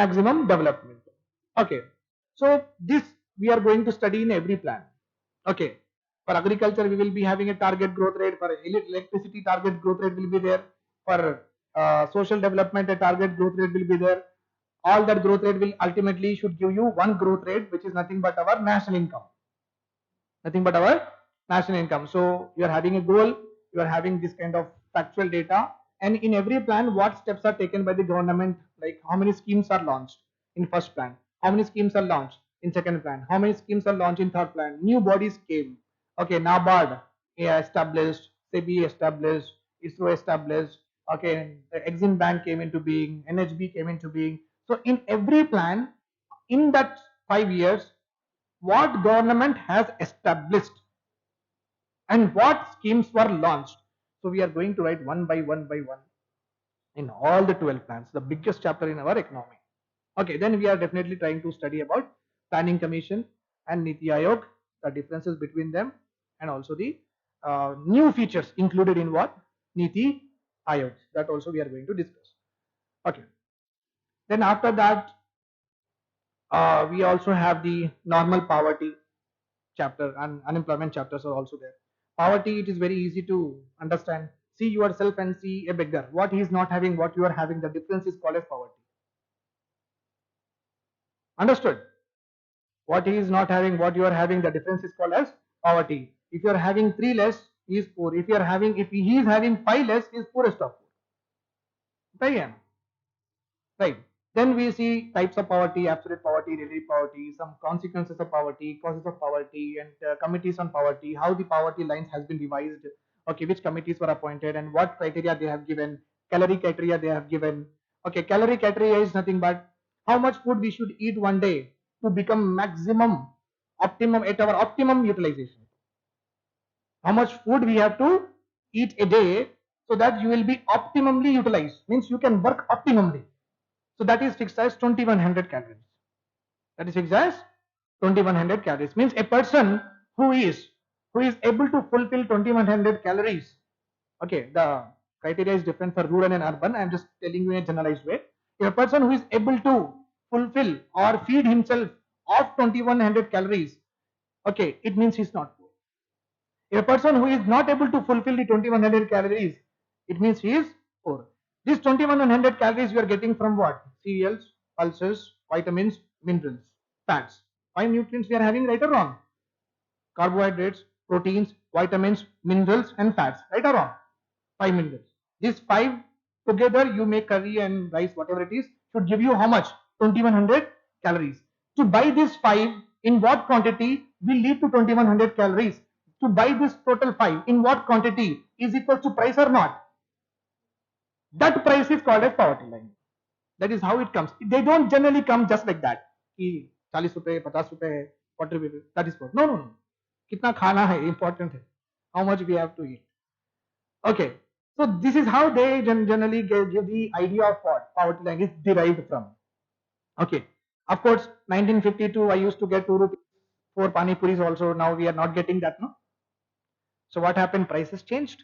Maximum development. Okay, so this we are going to study in every plan. Okay, for agriculture we will be having a target growth rate, for electricity target growth rate will be there, for social development a target growth rate will be there. All that growth rate will ultimately should give you one growth rate, which is nothing but our national income. Nothing but our national income. So you are having a goal, you are having this kind of factual data, and in every plan what steps are taken by the government, like how many schemes are launched in first plan, how many schemes are launched in second plan, how many schemes are launched in third plan, new bodies came. Okay, NABARD established, SEBI established, ISRO established. Okay, the Exim Bank came into being, NHB came into being. So in every plan, in that 5 years, what government has established and what schemes were launched. So we are going to write one by one in all the 12 plans, the biggest chapter in our economy. Okay, then we are definitely trying to study about Planning Commission and Niti Aayog, the differences between them, and also the new features included in what? Niti Aayog. That also we are going to discuss. Okay. Then after that, we also have the normal poverty chapter, and unemployment chapters are also there. Poverty, it is very easy to understand. See yourself and see a beggar. What he is not having, what you are having, the difference is called as poverty. Understood? What he is not having, what you are having, the difference is called as poverty. If you are having 3 less, he is poor. If he is having 5 less, he is poorest of poor. Right. Then we see types of poverty, absolute poverty, relative poverty, some consequences of poverty, causes of poverty, and committees on poverty, how the poverty lines has been revised, okay, which committees were appointed and what criteria they have given, calorie criteria they have given. Okay, calorie criteria is nothing but how much food we should eat one day to become optimum at our optimum utilization. How much food we have to eat a day so that you will be optimally utilized, means you can work optimally. So that is fixed as 2100 calories. That is fixed as 2100 calories. Means a person who is who is able to fulfill 2100 calories. Okay, the criteria is different for rural and urban. I am just telling you in a generalized way. If a person who is able to fulfill or feed himself of 2100 calories, okay, it means he's not poor. If a person who is not able to fulfill the 2100 calories, it means he is poor. These 2100 calories you are getting from what? Cereals, pulses, vitamins, minerals, fats. 5 nutrients we are having, right or wrong? Carbohydrates, proteins, vitamins, minerals and fats, right or wrong? 5 minerals. These 5 together you make curry and rice, whatever it is, should give you how much? 2100 calories. To buy these 5 in what quantity will lead to 2100 calories? To buy this total 5 in what quantity is equal to price or not? That price is called as poverty line. That is how it comes. They don't generally come just like that. कि 40 रुपए, 50 रुपए, 40 रुपए, that is what. No, no, no. कितना खाना है important है. How much we have to eat. Okay. So this is how they generally give the idea of what poverty line is derived from. Okay. Of course, 1952 I used to get 2 rupees for pani puris also. Now we are not getting that, no. So what happened? Prices changed.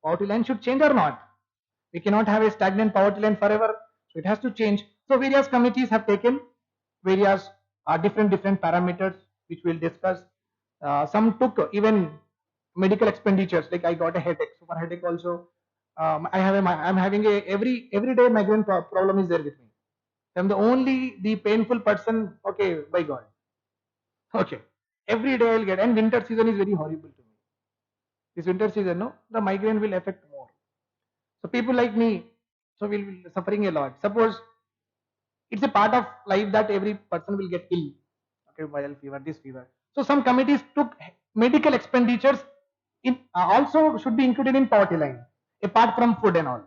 Poverty line should change or not? We cannot have a stagnant poverty line forever. So it has to change. So various committees have taken various different parameters which we'll discuss. Some took even medical expenditures, like I got a headache. So for headache also, I'm having a everyday migraine problem is there with me. I'm the painful person. Okay, by God. Okay, every day I'll get, and winter season is very horrible to me. This winter season, no, the migraine will affect more. So people like me, so will be suffering a lot. Suppose it's a part of life that every person will get ill. Okay, viral fever, this fever. So some committees took medical expenditures in also should be included in poverty line, apart from food and all.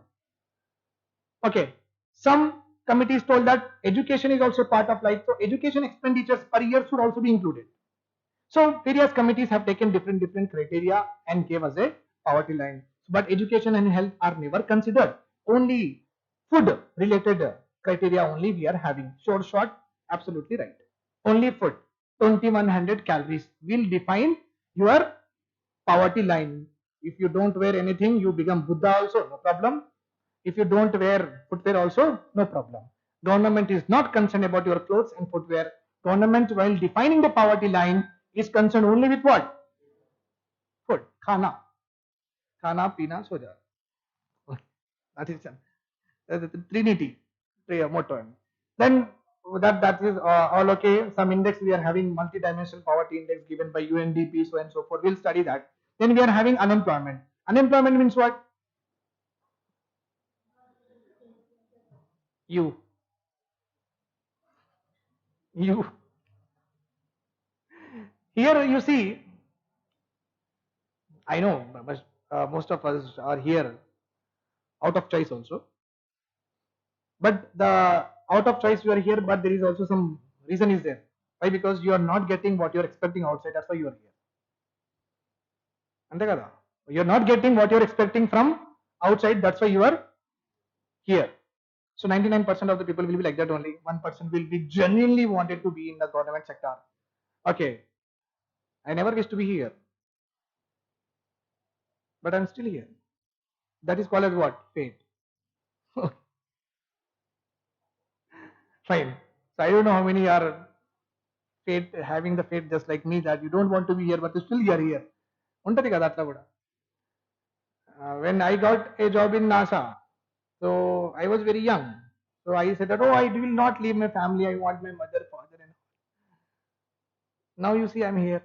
Okay, some committees told that education is also part of life, so education expenditures per year should also be included. So various committees have taken different criteria and gave us a poverty line. But education and health are never considered. Only food related criteria only we are having. Short, absolutely right. Only food. 2100 calories will define your poverty line. If you don't wear anything, you become Buddha also, no problem. If you don't wear footwear also, no problem. Government is not concerned about your clothes and footwear. Government, while defining the poverty line, is concerned only with what? Food, khana, pina, soja. That is the Trinity motto. Then that is all okay. Some index we are having, multi-dimensional poverty index given by UNDP, so and so forth. We'll study that. Then we are having unemployment. Unemployment means what? You. Here you see, I know, but most of us are here out of choice also. But the out of choice you are here, but there is also some reason is there. Why? Because you are not getting what you are expecting outside. That's why you are here. Ante kada? You are not getting what you are expecting from outside. That's why you are here. So 99% of the people will be like that only. 1% will be genuinely wanted to be in the government sector. Okay, I never wish to be here, but I'm still here. That is called as what? Fate. Fine. So I don't know how many are fate, having the fate just like me, that you don't want to be here, but still you are here. Untadi kada atla kuda. When I got a job in NASA, so I was very young. So I said that, oh, I will not leave my family. I want my mother, father, and now you see I'm here.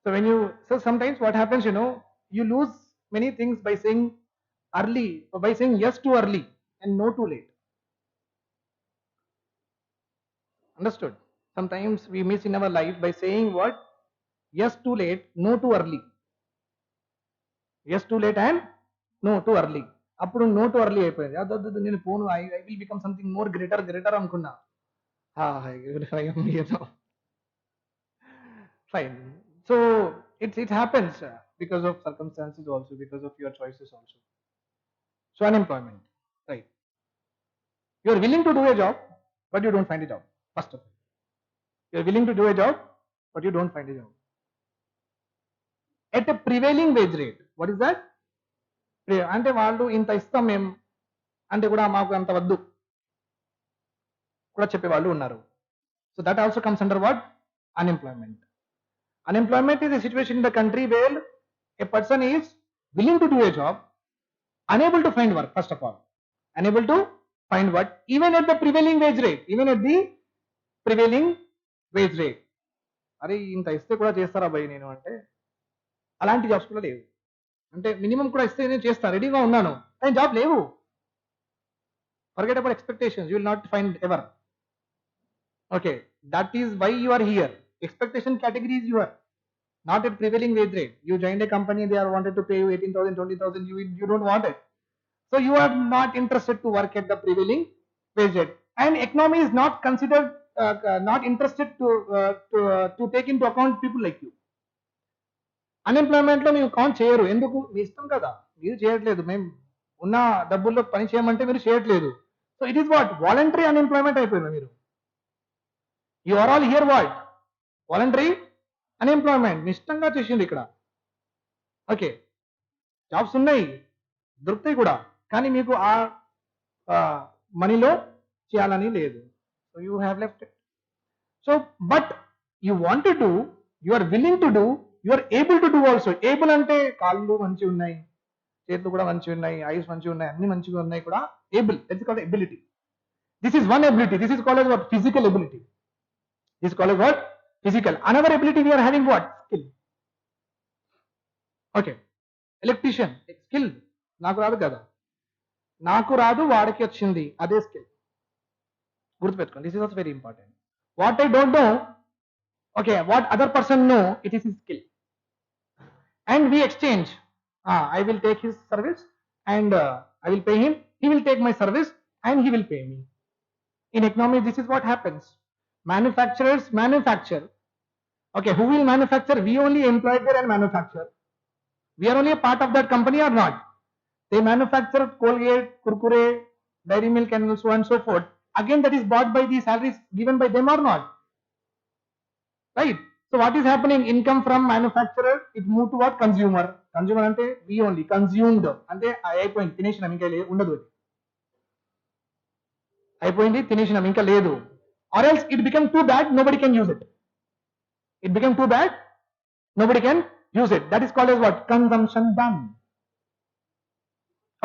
So sometimes what happens, you lose many things by saying early, or by saying yes too early and no too late. Understood? Sometimes we miss in our life by saying what? Yes too late, no too early. Yes too late and no too early. అప్పుడు no too early అయిపోయింది. అదొద్దు నేను పోను, I will become something more greater అనుకున్నా. Fine. So it happens because of circumstances also, because of your choices also. So unemployment, right? You are willing to do a job, but you don't find a job. First of all, you are willing to do a job, but you don't find a job. at a prevailing wage rate. What is that? అంటే వాళ్ళు ఇంత ఇస్తాం మేము అంటే కూడా మాకు అంత వద్దు కూడా చెప్పేవాళ్ళు ఉన్నారు. So that also comes under what? Unemployment. Unemployment is a situation in the country where a person is willing to do a job, unable to find work, first of all. Unable to find work even at the prevailing wage rate. Even at the prevailing wage rate. అరే ఇంత ఇస్తే కూడా చేస్తారా భయ్ నేను అంటే అలాంటి jobs కూడా లేవు. అంటే మినిమం కూడా ఇస్తే నేను చేస్తాను, రెడీగా ఉన్నాను, కానీ జాబ్ లేవు. Forget about expectations, you will not find ever. Okay, that is why you are here. Expectation category is your, not at prevailing wage rate. You joined a company, they are wanted to pay you 18,000, 20,000, you don't want it. So you are not interested to work at the prevailing wage rate. And economy is not considered, not interested to take into account people like you. Unemployment లో మీరు count చేయరు. ఎందుకు? మీ ఇష్టం కదా, మీరు చేయట్లేదు. మేము ఉన్న డబ్బుల్లో పని చేయమంటే మీరు చేయట్లేదు. So it is what? Voluntary unemployment అయిపోయింది మీరు. You are all here what? Voluntary unemployment. మీ ఇష్టంగా చేసింది ఇక్కడ. ఓకే, జాబ్స్ ఉన్నాయి, దొరుకుతాయి కూడా, కానీ మీకు ఆ మనీలో చేయాలని లేదు. So you have left it. So but you want to do, you are willing to do, you are able to do also. Able అంటే కాళ్ళు మంచిగా ఉన్నాయి, చేతులు కూడా మంచిగా ఉన్నాయి, ఐస్ మంచిగా ఉన్నాయి, అన్ని మంచిగా ఉన్నాయి కూడా. Able, that's called ability. This is one ability. This is called as what? Physical ability. This is called as what? Physical. Another ability we are having what? Skill. Okay, electrician skill. నాకు రాదు కదా, నాకు రాదు, వాడికి వచ్చింది, అదే skill. గుర్తుపెట్టుకోండి, this is also very important. What I don't know, okay, what other person know, it is his skill. And we exchange. I will take his service and I will pay him. He will take my service and he will pay me. In economy, this is what happens. Manufacturers manufacture. Okay, who will manufacture? We only employed there and manufacture. We are only a part of that company or not? They manufacture Colgate, Kurkure, Dairy Milk and so on and so forth. Again, that is bought by the salaries given by them or not? Right? So what is happening? Income from manufacturer, it moved to what? Consumer. Consumer ante we only consumed. Ante అయిపోయింది, తినేసినాం, ఇంకా ఉండదు, అయిపోయింది, తినేసినాం, ఇంకా లేదు. Or else it became too bad, nobody can use it. It became too bad, nobody can use it. That is called as what? Consumption done.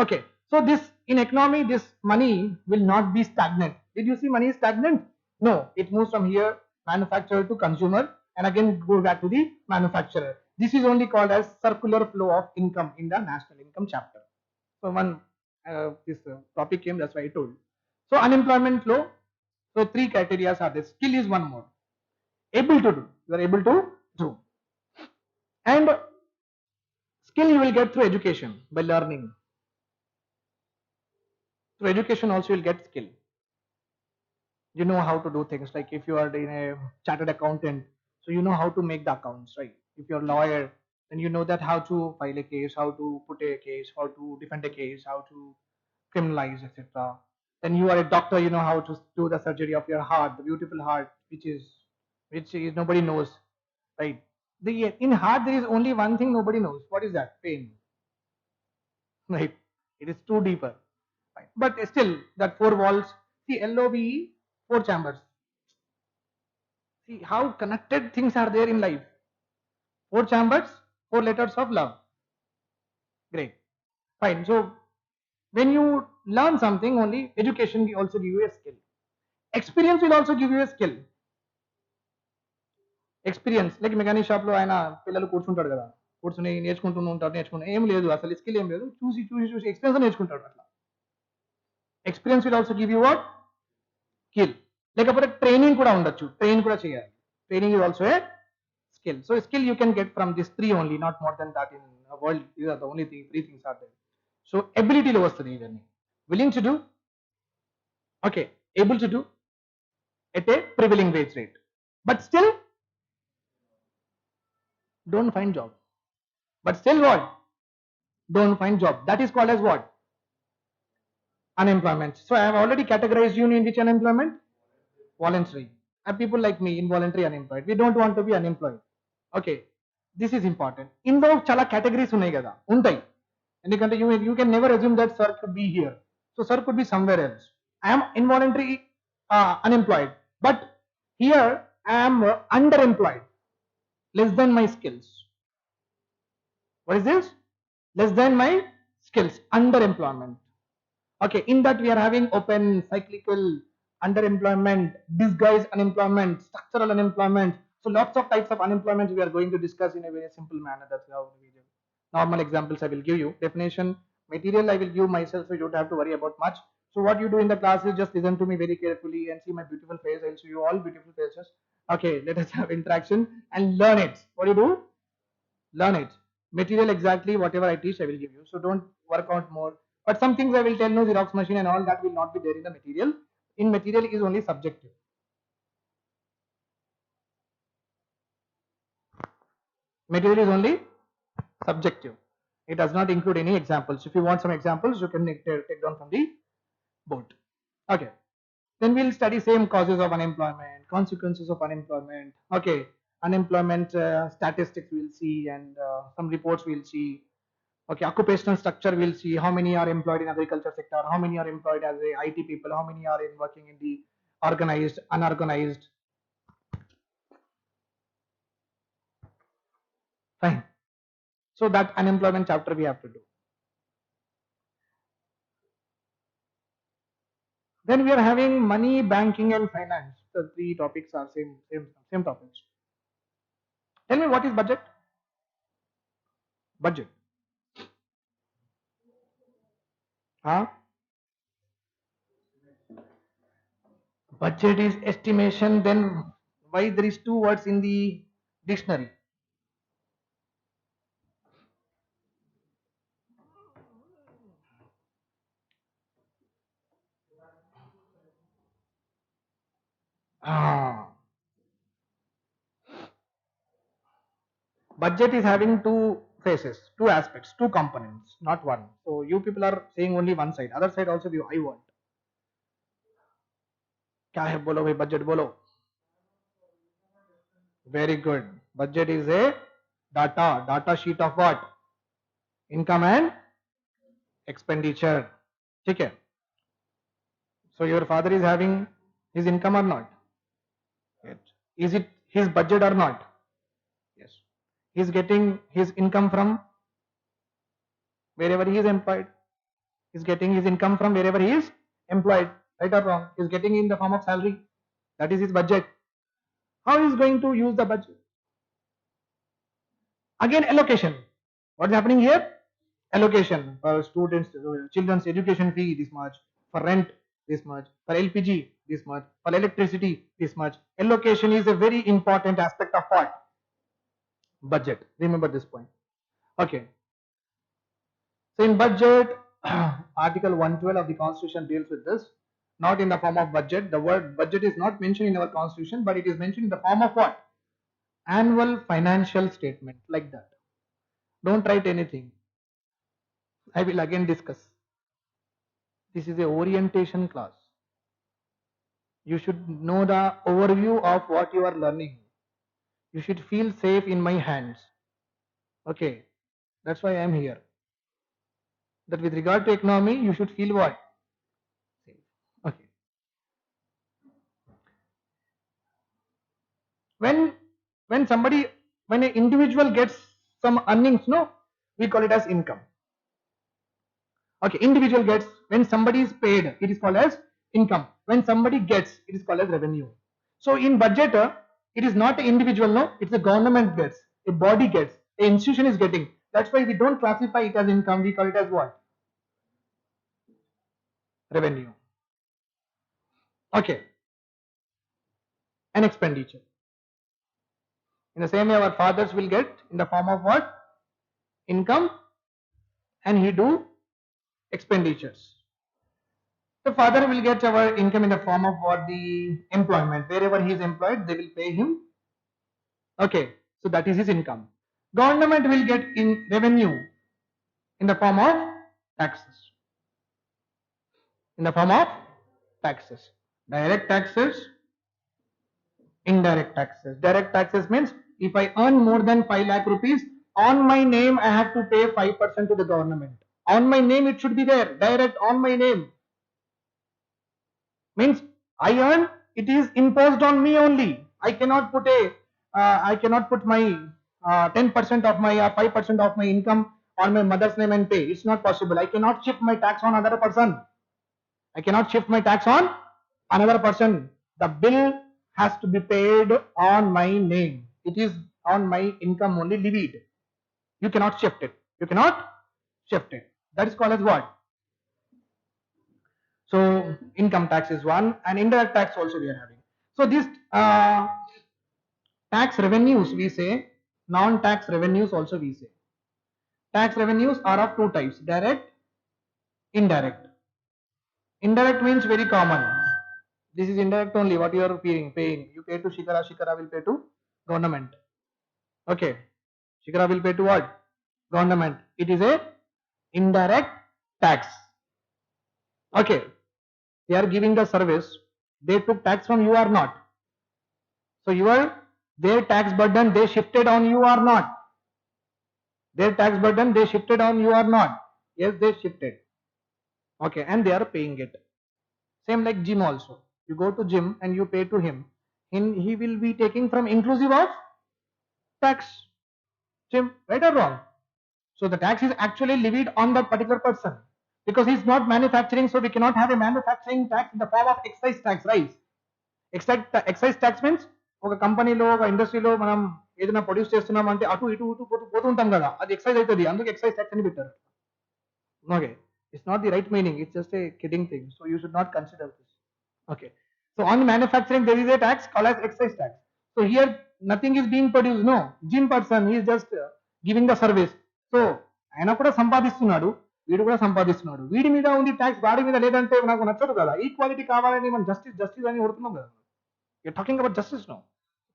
Okay, so this, in economy, this money will not be stagnant. Did you see money is stagnant? No, it moves from here, manufacturer to consumer, and again go back to the manufacturer. This is only called as circular flow of income in the national income chapter. So when this topic came, that's why I told. So unemployment law. So three criteria are there. Skill is one more. Able to do. You are able to do. And skill you will get through education, by learning. Through education also you will get skill. You know how to do things, like if you are in a chartered accountant, so you know how to make the accounts, right? If you're a lawyer, then you know that how to file a case, how to put a case, how to defend a case, how to criminalize, etc. Then you are a doctor, you know how to do the surgery of your heart, the beautiful heart, which is nobody knows, right? In heart there is only one thing nobody knows. What is that? Pain, right? It is too deeper, right? But still, that four walls, see, LOVE, four chambers. See how connected things are there in life. Four chambers, four letters of love. Great, fine. So when you learn something, only education will also give you a skill. Experience will also give you a skill. Experience, like mechanic shop లో ఆయన పిల్లలు కూర్చుంటాడు కదా, కూర్చుని నేర్చుకుంటూ ఉంటారు, ఏం లేదు అసలు, స్కిల్ ఏం లేదు, చూసి ఎక్స్పీరియన్స్ నేర్చుకుంటాడు. అట్లా experience will also give you what? Skill. లేకపోతే ట్రైనింగ్ కూడా ఉండొచ్చు, ట్రైన్ కూడా చేయాలి. Training is also a skill. So skill you can get from these three only, not more than that in the world. These are the only three things are there. So ability లో వస్తుంది ఇవన్నీ. Willing to do, okay, able to do at a prevailing wage rate, but still don't find job. But still what? Don't find job. That is called as what? Unemployment. So I have already categorized you in which unemployment? Voluntary. And people like me, involuntary unemployed. We don't want to be unemployed. Okay. This is important. ఇందులో చాలా categories ఉన్నాయి కదా, ఉంటాయి. ఎందుకంటే you can never assume that sir could be here. So sir could be somewhere else. I'm involuntary unemployed, but here I am underemployed, less than my skills. What is this? Less than my skills, underemployment. Okay, in that we are having open, cyclical, underemployment, disguised unemployment, structural unemployment. So lots of types of unemployment we are going to discuss in a very simple manner. That's how we do. Normal examples I will give you. Definition, material I will give myself, so you don't have to worry about much. So what you do in the class is just listen to me very carefully and see my beautiful face. I'll show you all beautiful faces. Okay, let us have interaction and learn it. What do you do? Learn it. Material exactly whatever I teach I will give you. So don't work out more. But some things I will tell you, Xerox machine and all that will not be there in the material. In material it is only subjective. Material is only subjective. It does not include any examples. If you want some examples, you can take down from the board. Okay. Then we'll study same causes of unemployment, consequences of unemployment. Okay. Unemployment statistics we'll see, and some reports we'll see. Okay, occupational structure we'll see. How many are employed in agriculture sector? How many are employed as a IT people? How many are working in the organized, unorganized? Fine. So that unemployment chapter we have to do. Then we are having money, banking, and finance. The three topics are same topics. Tell me, what is budget? Budget. Huh? Budget is estimation. Then why there is two words in the dictionary? Budget is having two faces, two aspects, two components, not one. So you people are saying only one side. Other side also I want. क्या है बोलो भाई, budget बोलो. Very good. Budget is a data sheet of what? Income and expenditure. ठीक है. So your father is having his income or not? Yes. Is it his budget or not? Yes. He is getting his income from wherever he is employed. He is getting his income from wherever he is employed. Right or wrong? He is getting in the form of salary. That is his budget. How he is going to use the budget? Again, allocation. What is happening here? Allocation. For students, children's education fee this much, for rent this much, for LPG this much, for electricity this much. Allocation is a very important aspect of what? Budget. Remember this point. Okay. So in budget, Article 112 of the Constitution deals with this. Not in the form of budget. The word budget is not mentioned in our Constitution, but it is mentioned in the form of what? Annual financial statement, like that. Don't write anything. I will again discuss. This is a orientation class. You should know the overview of what you are learning. You should feel safe in my hands. Okay, that's why I am here. That with regard to economy, you should feel what? Safe. Okay. When an individual gets some earnings, no, we call it as income. Okay, individual gets, when somebody is paid, it is called as income. When somebody gets, it is called as revenue. So in budget, it is not an individual, no, it's a government gets, a body gets, an institution is getting. That's why we don't classify it as income, we call it as what? Revenue. Okay. An expenditure. In the same way, our fathers will get in the form of what? Income, and he do expenditures. The father will get our income in the form of what? The employment. Wherever he is employed, they will pay him. Okay, so that is his income. Government will get in revenue in the form of taxes. In the form of taxes. Direct taxes, indirect taxes. Direct taxes means If I earn more than 5 lakh rupees, on my name I have to pay 5% to the government. On my name it should be there, direct on my name. Means I earn, it is imposed on me only. I cannot put my 10% of my 5% of my income on my mother's name and pay. It's not possible. I cannot shift my tax on another person. I cannot shift my tax on another person. The bill has to be paid on my name. It is on my income only levied. You cannot shift it. You cannot shift it. That is called as what? So income tax is one, and indirect tax also we are having. So these tax revenues we say, non-tax revenues also we say. Tax revenues are of two types: direct, indirect. Indirect means very common. This is indirect only. What you are paying. You pay to Shikara. Shikara will pay to government. Okay. Shikara will pay to what? Government. It is a indirect tax. Okay. They are giving the service. They took tax from you or not. So their tax burden they shifted on you or not. Their tax burden they shifted on you or not. Yes, they shifted. Okay, and they are paying it. Same like gym also. You go to gym and you pay to him. He will be taking from inclusive of tax. Gym, right or wrong? So the tax is actually levied on that particular person because he's not manufacturing. So we cannot have a manufacturing tax in the form of excise tax, right? Excise tax means ఒక కంపెనీలో ఒక ఇండస్ట్రీలో మనం ఏదైనా produce చేస్తున్నాం అంటే అటు ఇటు ఇటు పోతుంటాం కదా, అది ఎక్సైజ్ అవుతుంది, అందుకే ఎక్సైజ్ ట్యాక్స్ అని పెట్టారు. Okay, it's not the right meaning, it's just a kidding thing, so you should not consider this. Okay, so on manufacturing there is a tax called as excise tax. So here nothing is being produced, no, gym person he is just giving the service. So ఆయన కూడా సంపాదిస్తున్నాడు, వీడు కూడా సంపాదిస్తున్నాడు, వీడి మీద ఉంది tax, వాడి మీద లేదంటే నాకు నచ్చదు కదా. ఈక్వాలిటీ కావాలని మనం జస్టిస్ అని కొడుతున్నాం కదా. You're talking about justice now.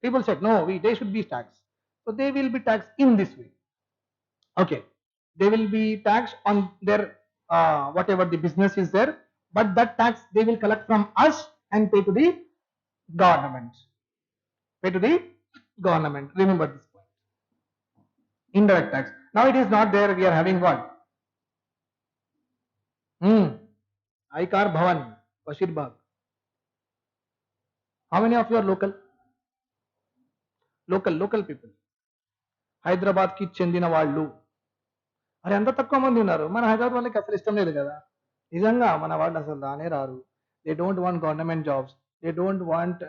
People said no, they should be taxed. So they will be taxed in this way. Okay, they will be taxed on their whatever the business is there, but that tax they will collect from us and pay to the government. Pay to the government. Remember this point. Indirect tax. Now it is not there. We are having what? Aikar Bhavan, Bashir Bagh. How many of you are local people? Hyderabad కి చెందిన వాళ్ళు అరే ఎంత తక్కువ మంది ఉన్నారు. మన హైదరాబాద్ వాళ్ళకి అసలు ఇష్టం లేదు కదా, నిజంగా మన వాళ్ళు అసలు రానే రారు. They don't want government jobs, they don't want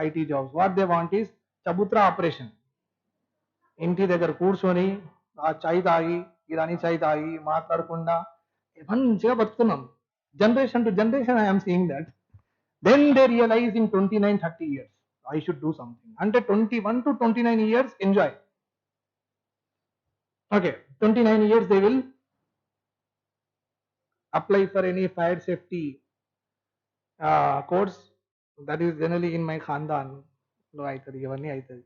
IT jobs. What they want is chabutra operation. ఇంటి దగ్గర కూర్చొని ఆ చాయ్ తాగి, ఇరానీ చాయ్ తాగి మాట్లాడకుండా మంచిగా బతుకుతున్నాం. Generation to generation I'm seeing that. Then they realize in 29-30 years, I should do something. Until 21 to 29 years, enjoy. Okay, 29 years they will apply for any fire safety course. That is generally in my khandan లో అవుతుంది, ఇవన్నీ అవుతుంది.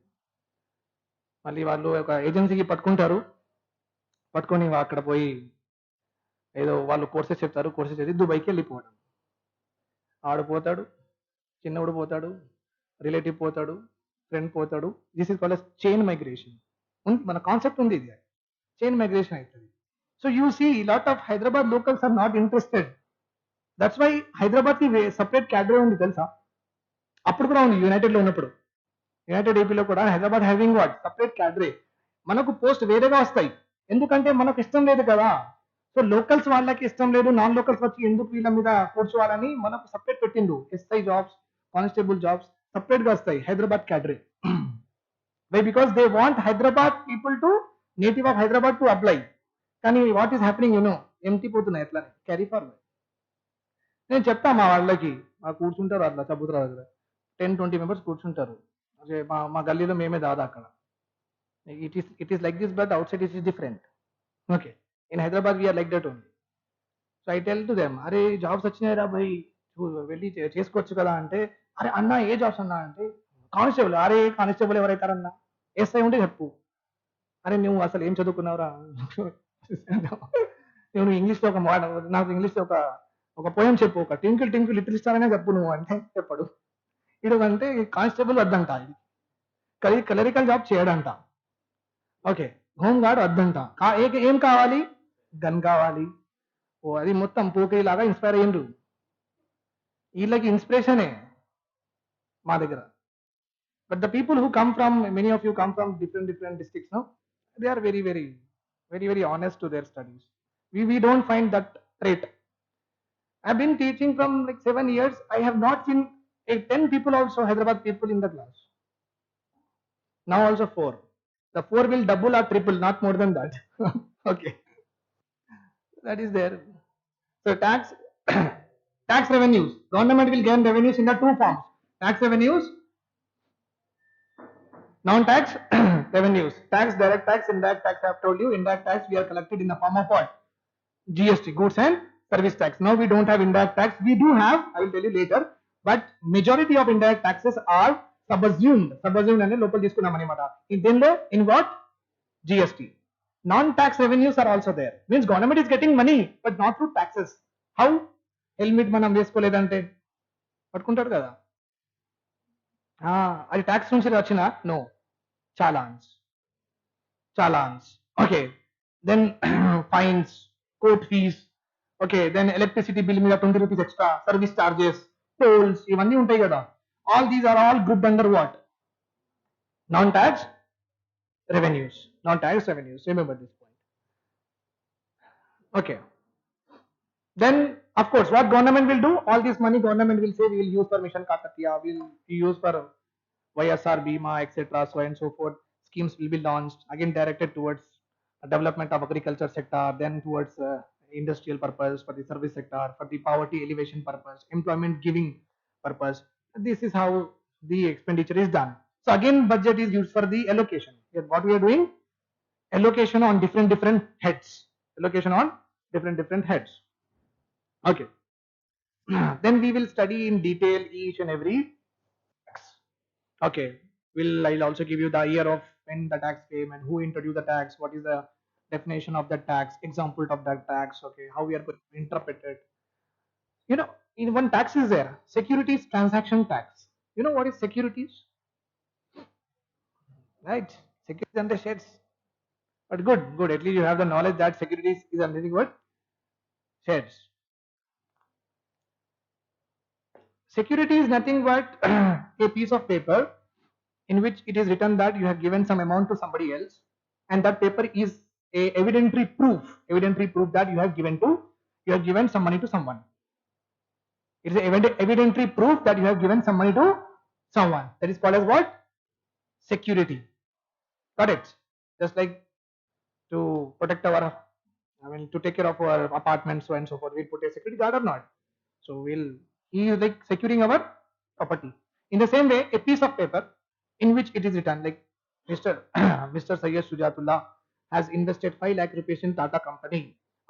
మళ్ళీ వాళ్ళు ఒక ఏజెన్సీకి పట్టుకొని అక్కడ పోయి ఏదో వాళ్ళు కోర్సెస్ చెప్తారు, కోర్సెస్ చేసి దుబాయ్కి వెళ్ళిపోవడం. ఆడిపోతాడు, చిన్నోడు పోతాడు, రిలేటివ్ పోతాడు, ఫ్రెండ్ పోతాడు. This is called as chain migration. మన కాన్సెప్ట్ ఉంది, ఇది చైన్ మైగ్రేషన్ అవుతుంది. So you see lot of Hyderabad locals are not interested. That's why Hyderabad కి సపరేట్ క్యాడరే ఉంది తెలుసా. అప్పుడు కూడా ఉంది యునైటెడ్ లో ఉన్నప్పుడు, యునైటెడ్ ఏపీలో కూడా హైదరాబాద్ హ్యావింగ్ వాట్ సపరేట్ క్యాడరే. మనకు పోస్ట్ వేరేగా వస్తాయి, ఎందుకంటే మనకు ఇష్టం లేదు కదా. సో లోకల్స్ వాళ్ళకి ఇష్టం లేదు, నాన్ లోకల్స్ వచ్చి ఎందుకు వీళ్ళ మీద కూర్చోవాలని మనకు సపరేట్ పెట్టిండు. SI jobs, constable jobs separate గా వస్తాయి హైదరాబాద్ క్యాడరే. Why? Because they want Hyderabad people to, native of Hyderabad to apply. కానీ వాట్ ఈస్ హ్యాపెనింగ్ యూనో, ఎంటీ పోతున్నాయి అట్లానే, క్యారీ ఫార్వర్డ్. నేను చెప్తా మా వాళ్ళకి, మా కూర్చుంటారు అట్లా చబుతురా దగ్గర 10-20 మెంబర్స్ కూర్చుంటారు. మా గల్లీలో మేమే దాదా అక్కడ. It is like this, but అవుట్ సైడ్ it is different. Okay, in Hyderabad we are like that only. So I tell to them, అరే జాబ్స్ వచ్చినాయి రా భయ్, వెళ్ళి చేసుకోవచ్చు కదా అంటే, అరే అన్న ఏ జాబ్స్ అన్నా అంటే, కానిస్టేబుల్. అరే కానిస్టేబుల్ ఎవరైతారన్నా, ఎస్ఐ ఉంటే చెప్పు. అరే నువ్వు అసలు ఏం చదువుకున్నావురా, నువ్వు ఇంగ్లీష్లో ఒక మాట, నాకు ఇంగ్లీష్లో ఒక పోయం చెప్పు, ఒక టింకిల్ టింకిల్ లిటిల్ స్టార్ అనే చెప్పు నువ్వు అంటే చెప్పడు. ఇడు అంటే కానిస్టేబుల్ వద్దంట, ఇది క్లరికల్ జాబ్ చేయడంట. ఓకే, హోమ్ గార్డ్ వద్దంట, ఏం కావాలి, గన్ కావాలి. ఓ అది మొత్తం పోకిరి లాగా ఇన్స్పైర్ అయ్యిండ్రు. వీళ్ళకి ఇన్స్పిరేషనే మా దగ్గర. But the people who come from, many of you come from different districts, no, they are very honest to their studies. We don't find that trait. I've been teaching from like 7 years. I have not seen 10 people also, Hyderabad people in the class. Now also 4. The 4 will double or triple, not more than that. Okay, that is there. So tax tax revenues. Government will gain revenues in the two forms: tax revenues, non-tax revenues. Tax, direct tax, indirect tax. I have told you, indirect tax we are collected in the form of what? GST, goods and service tax. Now we don't have indirect tax. We do have, I will tell you later, but majority of indirect taxes are subsumed. Subsumed and local తీసుకున్నాం అన్నమాట. In what? GST. Non-tax revenues are also there. Means government is getting money, but not through taxes. How? Helmet మనం వేసుకోలేదంటే పట్టుకుంటాడు కదా, అది tax నుంచి వచ్చిన? No, challans. Okay, then fines, court fees. Okay, then electricity bill మీద 20 rupees extra, service charges, tolls, ఇవన్నీ ఉంటాయి కదా. All these are all grouped under what? Non tax revenues. Remember this point. Okay, then of course what government will do? All this money government will say we will use for Mission Kakatiya, we will use for YSR Bima, etc., so and so forth. Schemes will be launched, again directed towards development of agriculture sector, then towards industrial purpose, for the service sector, for the poverty elevation purpose, employment giving purpose. This is how the expenditure is done. So again budget is used for the allocation. Here what we are doing? Allocation on different heads. Okay. Then we will study in detail each and every tax. Okay, I'll also give you the year of when the tax came and who introduced the tax, what is the definition of the tax, example of that tax. Okay, how we are going to interpret it. In one tax is there, securities transaction tax. You know what is securities? Right, securities and the shares. But good, at least you have the knowledge that securities is anything what? Shares. Security is nothing but a piece of paper in which it is written that you have given some amount to somebody else, and that paper is a evidentiary proof that you have given some money to someone. It is a evidentiary proof that you have given some money to someone. That is called as what? Security. Got it? Just like to protect to take care of our apartments, so and so forth, we'll put a security guard or not. So he is like securing our property. In the same way, a piece of paper in which it is written like Mr. Sayyid Sujatullah has invested 5 lakh rupees in Tata company.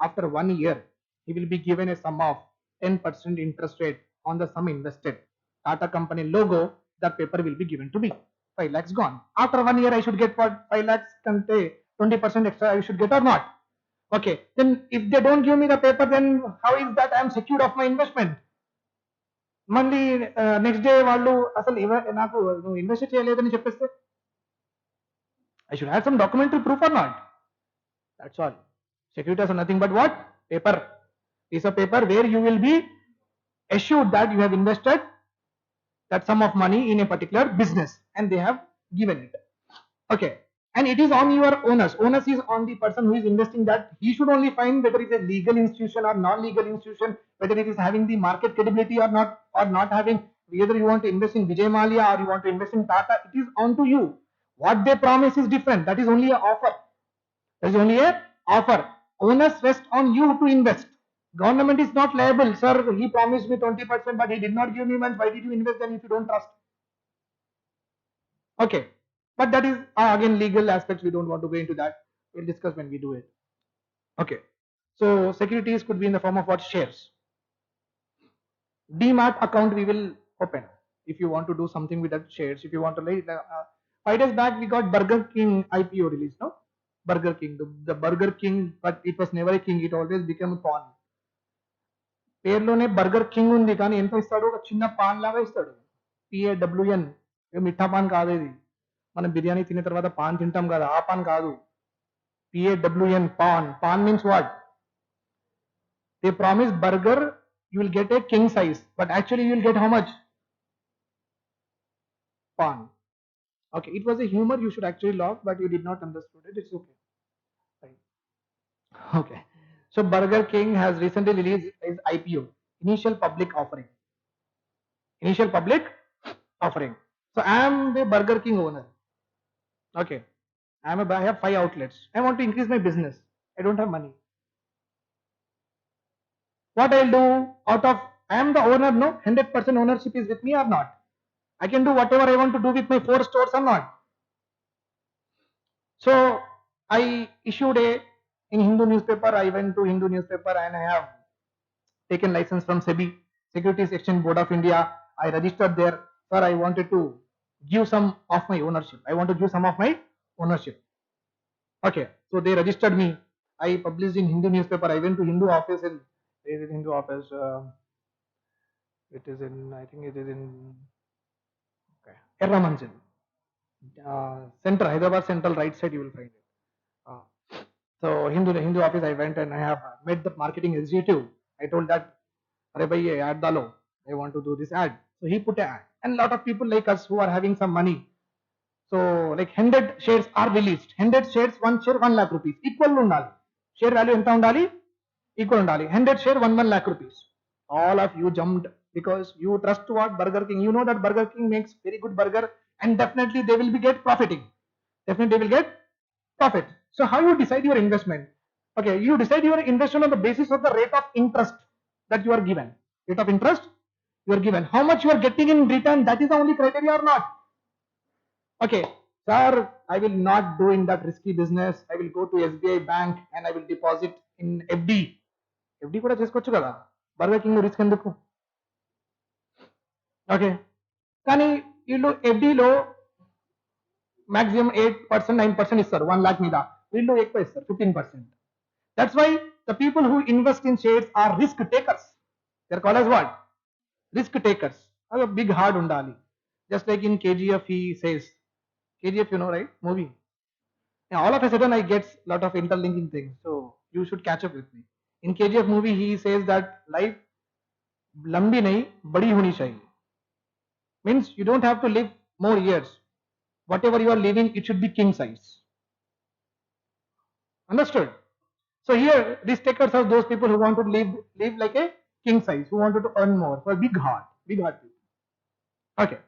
After 1 year, he will be given a sum of 10% interest rate on the sum invested. Tata company logo, that paper will be given to me. 5 lakhs gone. After 1 year, I should get what? 5 lakhs, 20% extra I should get or not? Okay, then if they don't give me the paper, then how is that I am secured of my investment? మళ్ళీ next day వాళ్ళు అసలు నాకు నువ్వు invest చేయలేదని చెప్పేస్తే I should have some documentary proof or not. That's all. Securities are nothing but what? Paper. Piece of paper where you will be assured that you have invested that sum of money in a particular business and they have given it. Okay, and it is on your onus. Onus is on the person who is investing, that he should only find whether it is a legal institution or non-legal institution, whether it is having the market credibility or not having. Whether you want to invest in Vijay Mallya or you want to invest in Tata, it is on to you. What they promise is different. That is only an offer. Onus rests on you to invest. Government is not liable. Sir, he promised me 20%, but he did not give me much. Why did you invest then if you don't trust? Okay, but that is again legal aspects. We don't want to go into that. We'll discuss when we do it. Okay, so securities could be in the form of what? Shares. Demat account we will open if you want to do something with that shares. If you want to 5 days back we got Burger King IPO released, no? Burger King, the Burger King, but it was never a king. It always became a pawn. పేర్లోనే Burger King ఉంది, కానీ ఎంత ఇస్తాడు? ఒక చిన్న pan లాగా ఇస్తాడు. PAWN. మిఠా pan కాదు ఇది. మనం బిర్యానీ తిన్న తర్వాత పాన్ తింటాం కదా, ఆ పాన్ కాదు. P-A-W-N, Pan. Pan means what? They promise burger, you will get a king size, but actually you will get how much? Pan. Okay, it was a humor, you should actually laugh, but you did not understood it. It's okay. Right. Okay. So Burger King has recently released its IPO, initial public offering. Initial public offering. So I am the Burger King owner. Okay. I have 5 outlets. I want to increase my business. I don't have money. What I'll do out of, I am the owner, no? 100% ownership is with me or not? I can do whatever I want to do with my 4 stores or not? So I issued in Hindu newspaper, I went to Hindu newspaper and I have taken license from SEBI, Securities Exchange Board of India. I registered there. Sir, I wanted to give some of my ownership. I want to give some of my ownership. Okay, so they registered me. I published in Hindu newspaper. I went to Hindu office in, where is Hindu office? It is in, I think it is in Erramanchal. Center, Hyderabad Central, right side you will find it. So Hindu office I went and I have met the marketing executive. I told that, "Arey bhai, ye ad dalo. I want to do this ad." So he put an ad, and a lot of people like us who are having some money. So like 100 shares are released. 100 shares, 1 share 1 lakh rupees. Equal undali. Share value enta undali? Equal undali. 100 share 1 lakh rupees. All of you jumped because you trust what? Burger King. You know that Burger King makes very good burger and definitely they will be get profiting. Definitely they will get profit. So how you decide your investment? Okay, you decide your investment on the basis of the rate of interest that you are given. Rate of interest you are given. How much you are getting in return, that is the only criteria or not? Okay, sir, I will not do in that risky business. I will go to SBI bank and I will deposit in FD. FD కూడా చేసుకోవచ్చు కదా burger king risk ఎందుకు okay కానీ వీళ్ళు ఎఫ్డీలో maximum 8%, 9% ఇస్తారు 1 lakh మీద వీళ్ళు ఎక్కువ ఇస్తారు 15%. That's why the people who invest in shares are risk takers. They're called as what? Risk takers. Have a big heart undali. Just like in KGF he says, KGF you know right, movie. Yeah, all of a sudden I get lot of interlinking things, so you should catch up with me. In KGF movie he says that life lambi nahi badi honi chahiye. Means you don't have to live more years. Whatever you are living, it should be king size. Understood? So here, risk takers are those people who want to live like a king size, who wanted to earn more, for big heart people. Okay.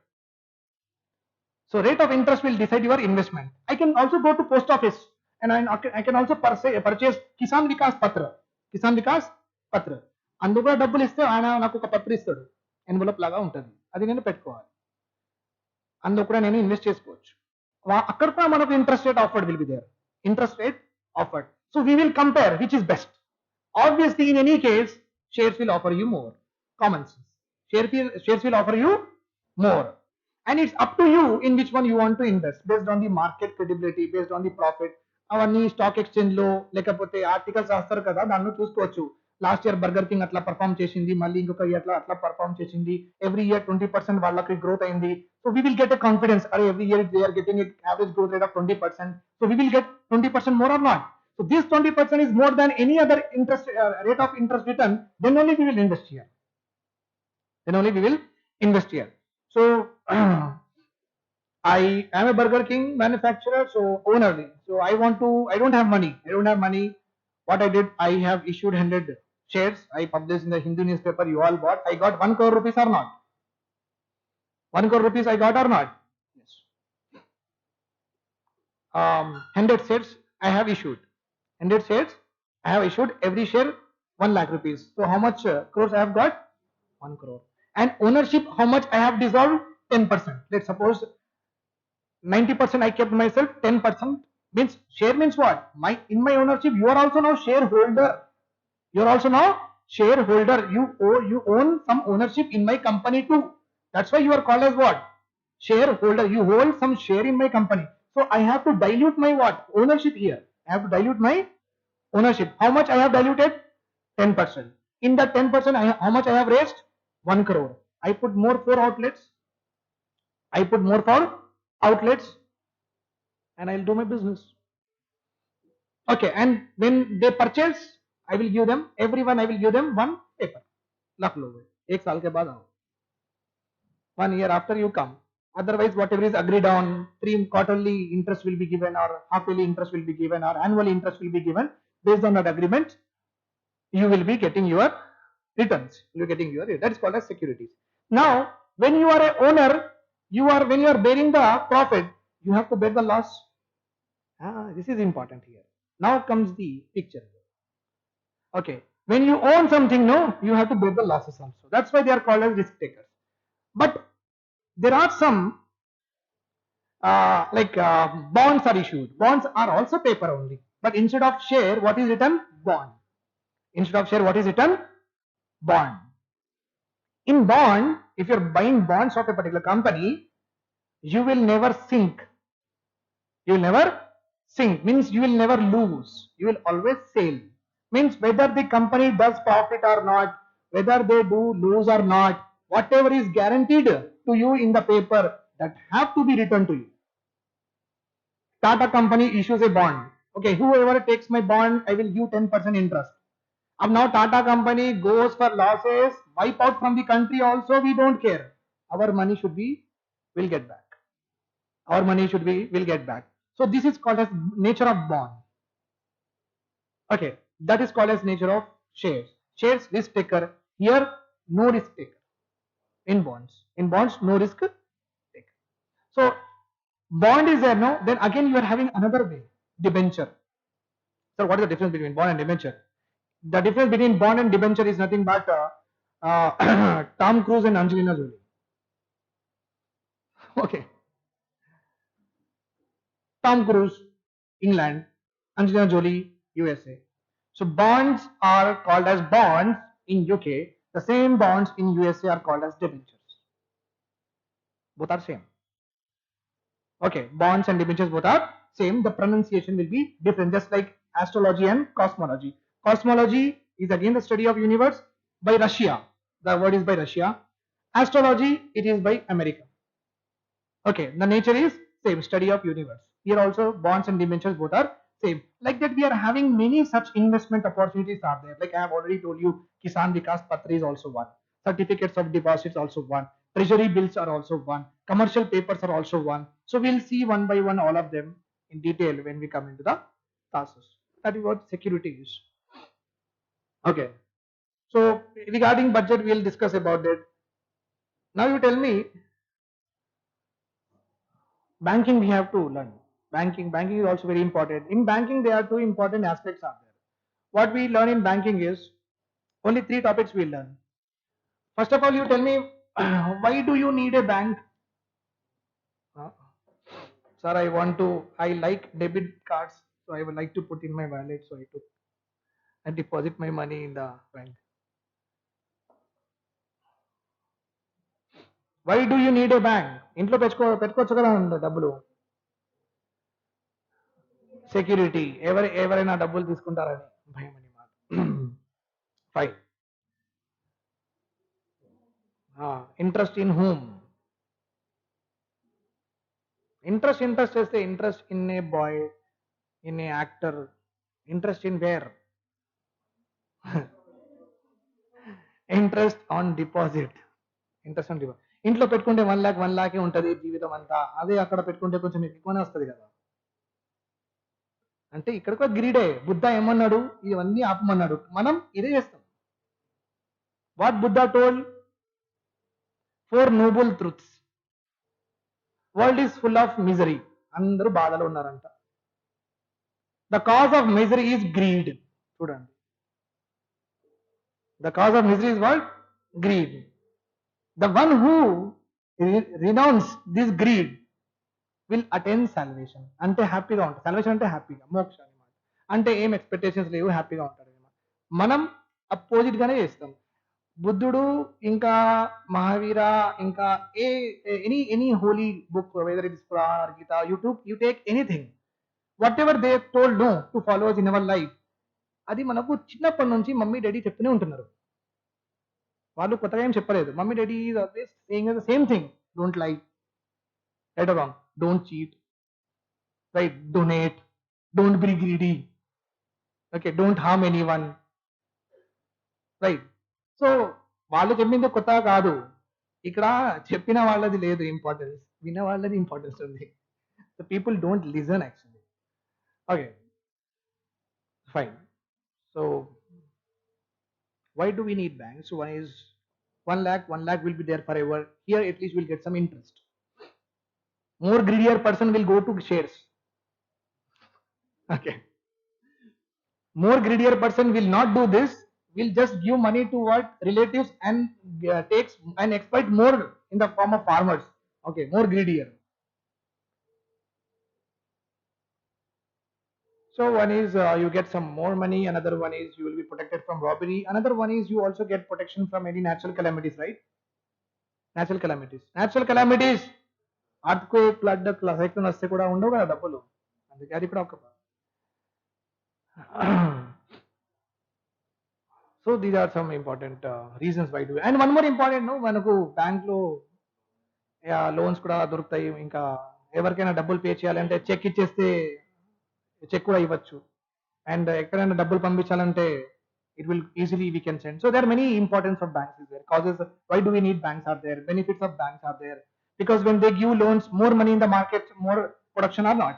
So rate of interest will decide your investment. I can also go to post office and I can also purchase Kisan Vikas Patra. Kisan Vikas Patra. అందుకు కూడా డబ్బులు ఇస్తే ఆయన నాకు ఒక పత్రం ఇస్తాడు, envelope లాగా ఉంటుంది, అది నేను పెట్టుకోవాలి. అందుకు కూడా నేను ఇన్వెస్ట్ చేసుకోవచ్చు. అక్కడ కూడా మనకు interest rate offered will be there. Interest rate offered. So we will compare which is best. Obviously, in any case, shares will offer you more. Common sense. Shares will offer you more. And it's up to you in which one you want to invest based on the market credibility, based on the profit. అవన్నీ stock exchange లో లేకపోతే articles రాస్తారు కదా, దాన్ని చూసుకోవచ్చు. Last year burger king అట్లా perform చేసింది, మళ్ళీ ఇంకొక ఇయర్ అట్లా పర్ఫామ్ చేసింది, ఎవ్రీ ఇయర్ 20% వాళ్ళకి గ్రోత్ అయింది. So we will get a confidence, అరే every year they are getting average growth rate of 20%. So we will get 20% more or not. So this 20% is more than any other interest rate of interest return. Then only we will invest here. So I am a Burger King manufacturer, so owner. So I don't have money. What I did, I have issued 100 shares. I published in the Hindu newspaper. You all bought. I got 1 crore rupees or not? 1 crore rupees I got or not? Yes. 100 shares I have issued. 100 shares I have issued. Every share 1 lakh rupees. So how much crores I have got? 1 crore. And ownership, how much I have dissolved? 10%. Let's suppose 90% I kept myself. 10% means share means what? In my ownership, you are also now shareholder. You own some ownership in my company too. That's why you are called as what? Shareholder. You hold some share in my company. So I have to dilute my what? Ownership here. I have to dilute my ownership. How much I have diluted? 10%. In that 10%, how much I have raised? 1 crore. I put more for outlets. And I'll do my business. Okay, and when they purchase, I will give them, everyone I will give them one paper. रख लो भाई, एक साल के बाद आओ. 1 year after you come. Otherwise, whatever is agreed on, 3 quarterly interest will be given, or half-yearly interest will be given, or annual interest will be given. Based on that agreement, you will be getting your returns. You are getting your, that is called as securities. Now, when you are a owner, when you are bearing the profit, you have to bear the loss. This is important here. Now comes the picture. Okay, when you own something, no, you have to bear the losses also. That's why they are called as risk takers. But there are some bonds are issued. Bonds are also paper only. But instead of share, what is written? Bond. Instead of share, what is written? Bond. In bond, if you're buying bonds of a particular company, you will never sink. You will never sink. Means you will never lose. You will always sail. Means whether the company does profit or not, whether they do lose or not, whatever is guaranteed to you in the paper, that have to be returned to you. Tata company issues a bond. Okay, whoever takes my bond, I will give 10% interest. And now Tata company goes for losses, wipe out from the country also, we don't care. Our money should be, will get back. Our money should be, will get back. So this is called as nature of bond. Okay, that is called as nature of shares. Shares, risk taker. Here, no risk taker. In bonds. In bonds, no risk taker. So, bond is there, no? Then again you are having another way, debenture. So what is the difference between bond and debenture? The difference between bond and debenture is nothing but Tom Cruise and Angelina Jolie. Okay. Tom Cruise, England, Angelina Jolie, USA. So bonds are called as bonds in UK. The same bonds in USA are called as debentures. Both are same. Okay, bonds and debentures both are same. The pronunciation will be different, just like astrology and cosmology. Cosmology is again the study of universe by Russia. The word is by Russia. Astrology, it is by America. Okay, the nature is same, study of universe. Here also bonds and debentures both are same. Like that, we are having many such investment opportunities are there. Like I have already told you, Kisan Vikas Patra is also one. Certificates of deposits also one. Treasury bills are also one. Commercial papers are also one. So we'll see one by one all of them in detail when we come into the classes. That is what security is. Okay. So regarding budget, we'll discuss about that. Now you tell me, banking we have to learn. Banking is also very important. In banking, there are two important aspects are there. What we learn in banking is only 3 topics we learn. First of all, you tell me, why do you need a bank? Sir, I like debit cards, so I would like to put in my wallet, so I deposit my money in the bank. Why do you need a bank? ఇంట్లో పెట్టుకోవచ్చు కదా డబ్బులు. Security, ఎవరైనా డబ్బులు తీసుకుంటారని భయం అని మాట. 5. Interest in whom? Interest చేస్తే interest in a boy, in a actor. Interest in where? Interest on deposit. Interest on deposit. ఇంట్లో పెట్టుకుంటే 1 lakh ఉంటుంది జీవితం అంతా. అదే అక్కడ పెట్టుకుంటే కొంచెం ఎక్కువనే వస్తుంది కదా. అంటే ఇక్కడ కూడా గ్రీడే. బుద్ధ ఏమన్నాడు? ఇవన్నీ ఆపమన్నాడు. మనం ఇదే చేస్తాం. What Buddha told? 4 noble truths. World is full of misery. అందరూ బాధలో ఉన్నారంట. The cause of misery is greed. చూడండి, the cause of misery is what? Greed. The one who renounce this greed will attain salvation. అంటే హ్యాపీగా ఉంటాడు. Salvation అంటే హ్యాపీగా, మోక్షం అనమాట. అంటే ఏం ఎక్స్పెక్టేషన్స్ లేవు, హ్యాపీగా ఉంటాడు అనమాట. మనం అపోజిట్ గానే చేస్తాం. బుద్ధుడు ఇంకా మహావీర ఇంకా any holy book, whether it is Quran or Gita, you take anything, whatever they told no to followers in our life, అది మనకు చిన్నప్పటి నుంచి మమ్మీ డాడీ చెప్తూనే ఉంటున్నారు. వాళ్ళు కొత్తగా ఏం చెప్పలేదు. Mummy daddy is always saying the same thing. Don't lie, right are wrong, don't cheat, right, donate, don't be greedy, Okay, don't harm anyone, right? So వాళ్ళు చెప్పింది కొత్త కాదు, ఇక్కడ చెప్పిన వాళ్ళది లేదు ఇంపార్టెన్స్, విన్న వాళ్ళది ఇంపార్టెన్స్ ఉంది. The people don't listen actually. Okay, fine. So why do we need banks? One is 1 lakh will be there forever. Here at least we'll get some interest. More greedier person will go to shares. Okay. More greedier person will not do this, will just give money to what relatives and takes and exploit more in the form of farmers. Okay, more greedier. So one is you get some more money, another one is you will be protected from robbery, another one is you also get protection from any natural calamities, right? Natural calamities. Natural calamities. Earthquake, flood, cyclone వస్తే కూడా ఉండవు కదా డబ్బులు, అందుకే అది కూడా ఒక. So these are some important reasons why do. And one more important, no, మనకు బ్యాంక్ లో లోన్స్ కూడా దొరుకుతాయి. ఇంకా ఎవరికైనా డబ్బులు పే చేయాలంటే చెక్ ఇచ్చేస్తే చెక్ కూడా ఇవ్వచ్చు. అండ్ ఎక్కడైనా డబ్బులు పంపించాలంటే it will easily we can send. So there are many importance of banks is there. Causes why do we need banks are there. Benefits of banks are there. Because when they give loans, more money in the market, more production or not.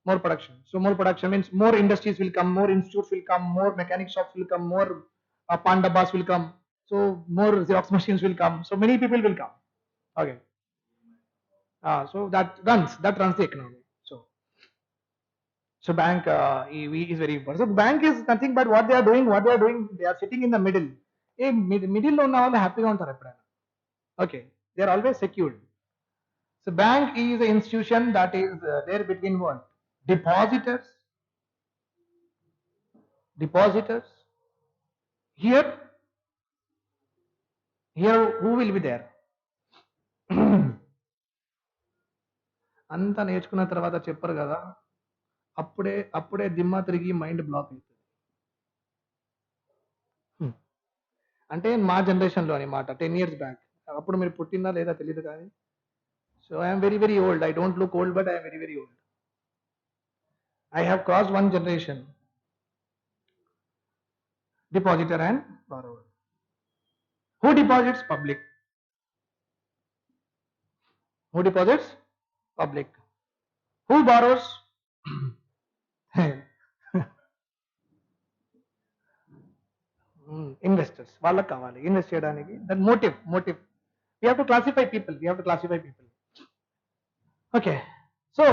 More production. So more production means more industries will come, more institutes will come, more mechanic shops will come, more panda bars will come. So more Xerox machines will come. So many people will come. Okay. So that runs the economy. So bank is very important. So bank is nothing but what they are doing. They are sitting in the middle. Middle lo unna vallu happy ga untaru eppudaina. Okay, they are always secured. So bank is an institution that is there between what? Depositors. Here who will be there? అంతా నేర్చుకున్న తర్వాత చెప్పరు కదా, అప్పుడే దిమ్మ తిరిగి mind block అవుతుంది. అంటే మా జనరేషన్లో అనమాట, 10 years బ్యాక్. అప్పుడు మీరు పుట్టిందా లేదా తెలియదు కానీ. So I'm very very old. I don't look old but I'm very very old. I have crossed one generation. Depositor and borrower. Who deposits? Public. Who deposits? Public. Who borrows? Investors. వాళ్ళకి కావాలి invest చేయడానికి. That motive. We have to classify people. Okay. So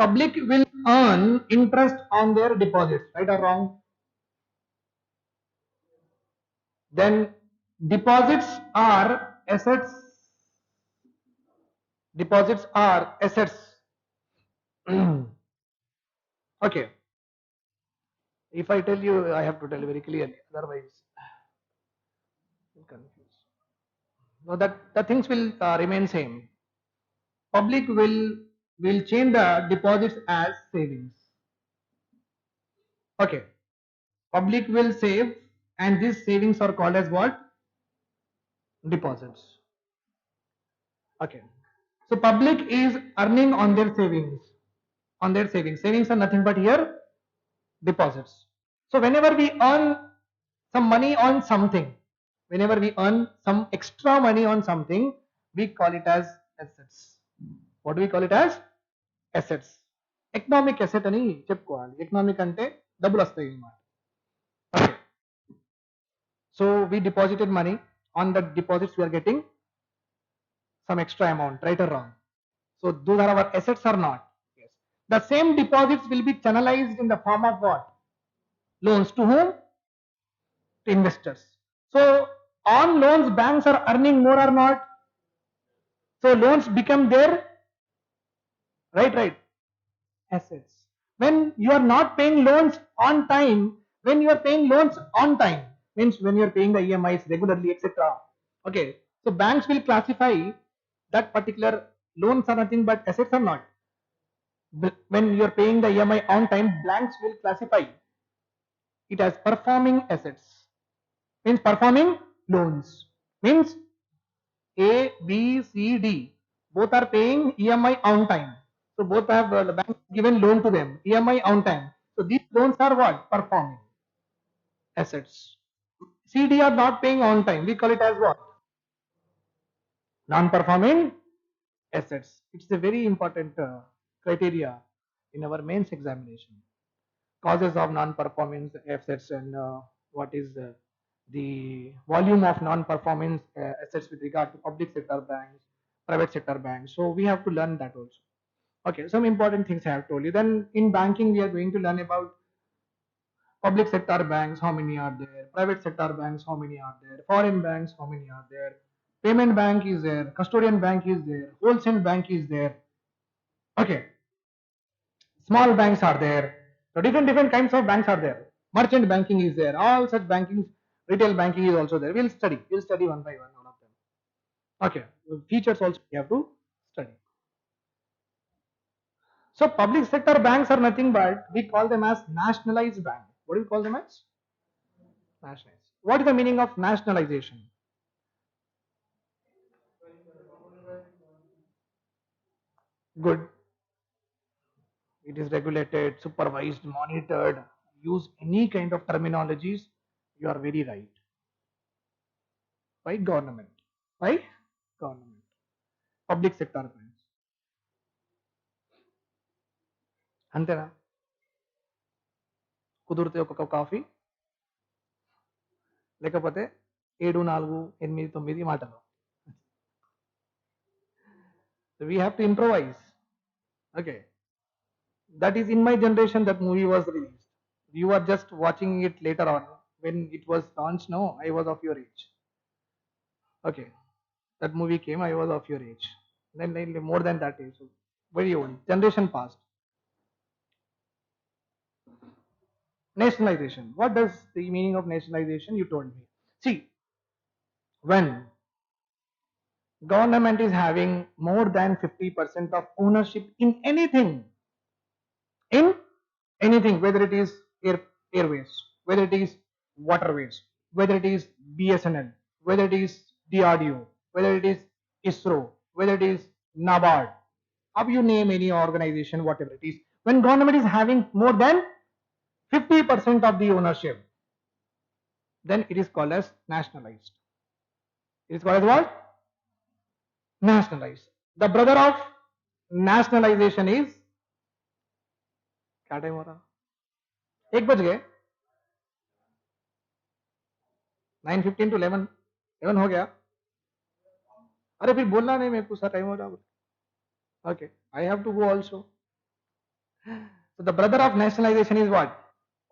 public will earn interest on their deposits, right or wrong? Then deposits are assets. Okay. If I tell you, I have to tell you very clearly, otherwise you're confused. No, that the things will remain same. Public will change the deposits as savings. Okay. Public will save, and these savings are called as what? Deposits. Okay. So public is earning on their savings. Savings are nothing but here deposits. So whenever we earn some money on something, whenever we earn some extra money on something, we call it as assets. What do we call it as? Assets. Economic asset ani చెప్పుకోవాలి. Economic అంటే డబ్బులు వస్తాయి అన్నమాట. Okay. So we deposited money. On the deposits we are getting some extra amount, right or wrong? So those are our assets or not? Yes. The same deposits will be channelized in the form of what? Loans. To whom? To investors. So on loans banks are earning more or not? So loans become their right assets. When you are not paying loans on time, means when you are paying the EMIs regularly, etc. Okay, so banks will classify that particular loans are nothing but assets or not. When you are paying the EMI on time, banks will classify it as performing assets. Means performing loans. Means A, B, C, D both are paying EMI on time. So both have the bank given loan to them, EMI on time. So these loans are what? Performing assets. CD are not paying on time. We call it as what? Non-performing assets. It's a very important criteria in our mains examination. Causes of non-performance assets and what is the volume of non-performance assets with regard to public sector banks, private sector banks. So we have to learn that also. Okay, some important things I have told you. Then in banking, we are going to learn about public sector banks, how many are there, private sector banks, how many are there, foreign banks, how many are there, payment bank is there, custodian bank is there, wholesale bank is there. Okay, small banks are there. So different kinds of banks are there. Merchant banking is there. All such banking, retail banking is also there. We'll study one by one, all of them. Okay, features also we have to study. So public sector banks are nothing but we call them as nationalized bank. What do we call them as? Nationalized. What is the meaning of nationalization? Good. It is regulated, supervised, monitored. Use any kind of terminologies. You are very right. By government. By government. Public sector banks. అంతేనా కుదిరితే ఒక cup coffee లేకపోతే 7 4 8 9 మాటలు. So we have to improvise. Okay. That is in my generation that movie was released. You are just watching it later on. When it was launched, no, I was of your age. Okay. That movie came, I was of your age. Then more than that age. So very old. Generation past. Nationalization. What does the meaning of nationalization? You told me. See, when government is having more than 50% of ownership in anything, whether it is airways, whether it is waterways, whether it is BSNL, whether it is DRDO, whether it is ISRO, whether it is NABARD, how you name any organization, whatever it is, when government is having more than 50% of the ownership, then it is called as nationalized. It is called as what? Nationalized. The brother of nationalization is क्या time हो रहा 1 बज गए 9:15 to 11 हो गया अरे फिर बोलना नहीं मेरे को सर टाइम हो रहा okay I have to go also so the brother of nationalization is what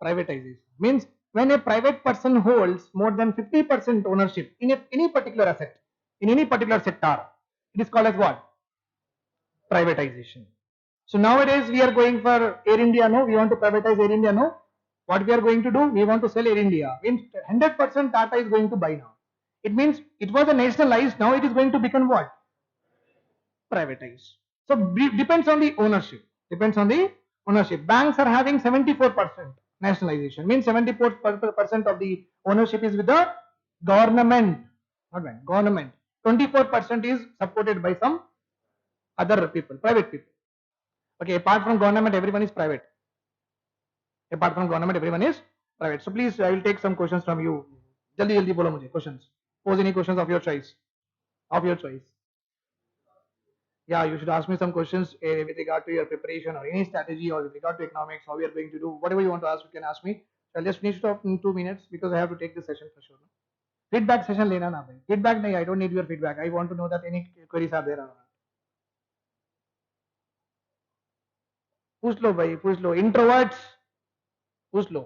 privatization means when a private person holds more than 50% ownership in any particular asset in any particular sector it is called as what privatization. So nowadays we are going for Air India, no? We want to privatize Air India, no? What we are going to do? We want to sell Air India. Means 100% Tata is going to buy now. It means it was a nationalized, now it is going to become what? Privatized. So depends on the ownership. Depends on the ownership. Banks are having 74% nationalization. Means 74% of the ownership is with the government. Not bank, government. 24% is supported by some other people, private people. Okay, apart from government, everyone is private. Apart from government, everyone is private. So please, I will take some questions from you. Jaldi jaldi bolo mujhe questions. Pose any questions of your choice. Of your choice. Yeah, you should ask me some questions with regard to your preparation or any strategy or with regard to economics, how we are going to do. Whatever you want to ask, you can ask me. So I'll just finish it off in 2 minutes because I have to take this session for sure. Feedback session lena na bhai. Feedback nahi, I don't need your feedback. I want to know that any queries are there or not. पूछ लो भाई पूछ लो introverts पूछ लो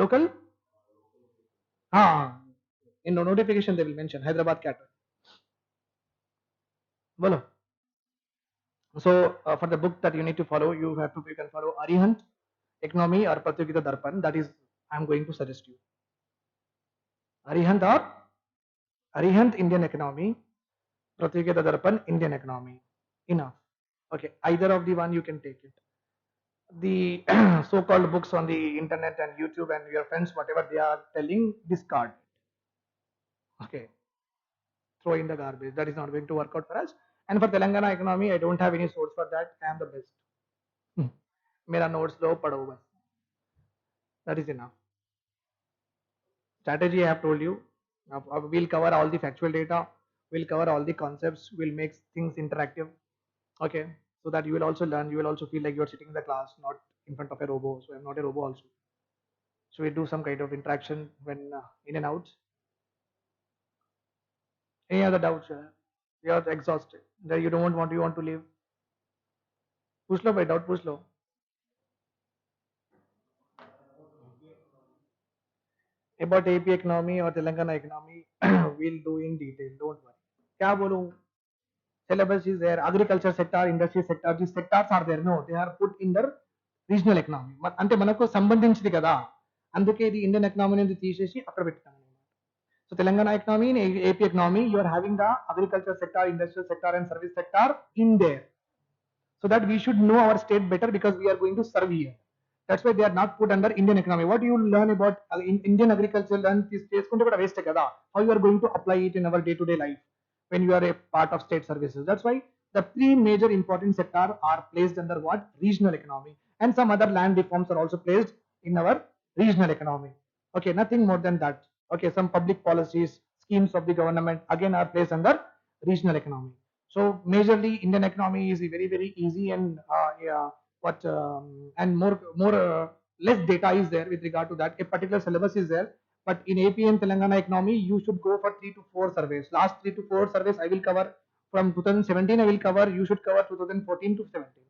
local हाँ in the notification they will mention Hyderabad cater बोलो so for the book that you need to follow you can follow Arihant economy or Pratyogita Darpan that is I am going to suggest you Arihant or Arihant Indian economy Pratyogita Darpan Indian economy enough okay either of the one you can take it the so-called books on the internet and YouTube and your friends whatever they are telling discard okay throw in the garbage. That is not going to work out for us. And for Telangana economy, I don't have any source for that. I am the best. मेरा notes लो पढ़ो बस. That is enough. Strategy I have told you. We'll cover all the factual data. We'll cover all the concepts. We'll make things interactive. Okay, so that you will also learn. You will also feel like you are sitting in the class, not in front of a robo. So I'm not a robo also. So we do some kind of interaction when in and out. Any other doubts? You are exhausted. That you don't want. You want to leave. पूछ लो भाई, doubt पूछ लो. About AP economy or Telangana economy, we'll do in detail. Don't worry. क्या बोलूं? Syllabus is there. Agriculture sector, industry sector. These sectors are there. No, they are put in the regional economy. అంటే మనకు సంబంధించింది కదా. అందుకే ఇది Indian economy అనేది తీసేసి అక్కడ పెట్టుతాను. So Telangana economy and AP economy, you are having the agriculture sector, industrial sector, and service sector in there. So that we should know our state better because we are going to serve here. That's why they are not put under Indian economy. What you learn about Indian agriculture, learn this waste kada. How you are going to apply it in our day-to-day life when you are a part of state services. That's why the three major important sectors are placed under what? Regional economy. And some other land reforms are also placed in our regional economy. Okay, nothing more than that. Okay, some public policies, schemes of the government again are placed under regional economy. So majorly Indian economy is very easy and yeah, and more less data is there with regard to that. A particular syllabus is there, but in AP and Telangana economy you should go for 3 to 4 surveys. Last 3 to 4 surveys I will cover from 2017. I will cover. You should cover 2014 to 17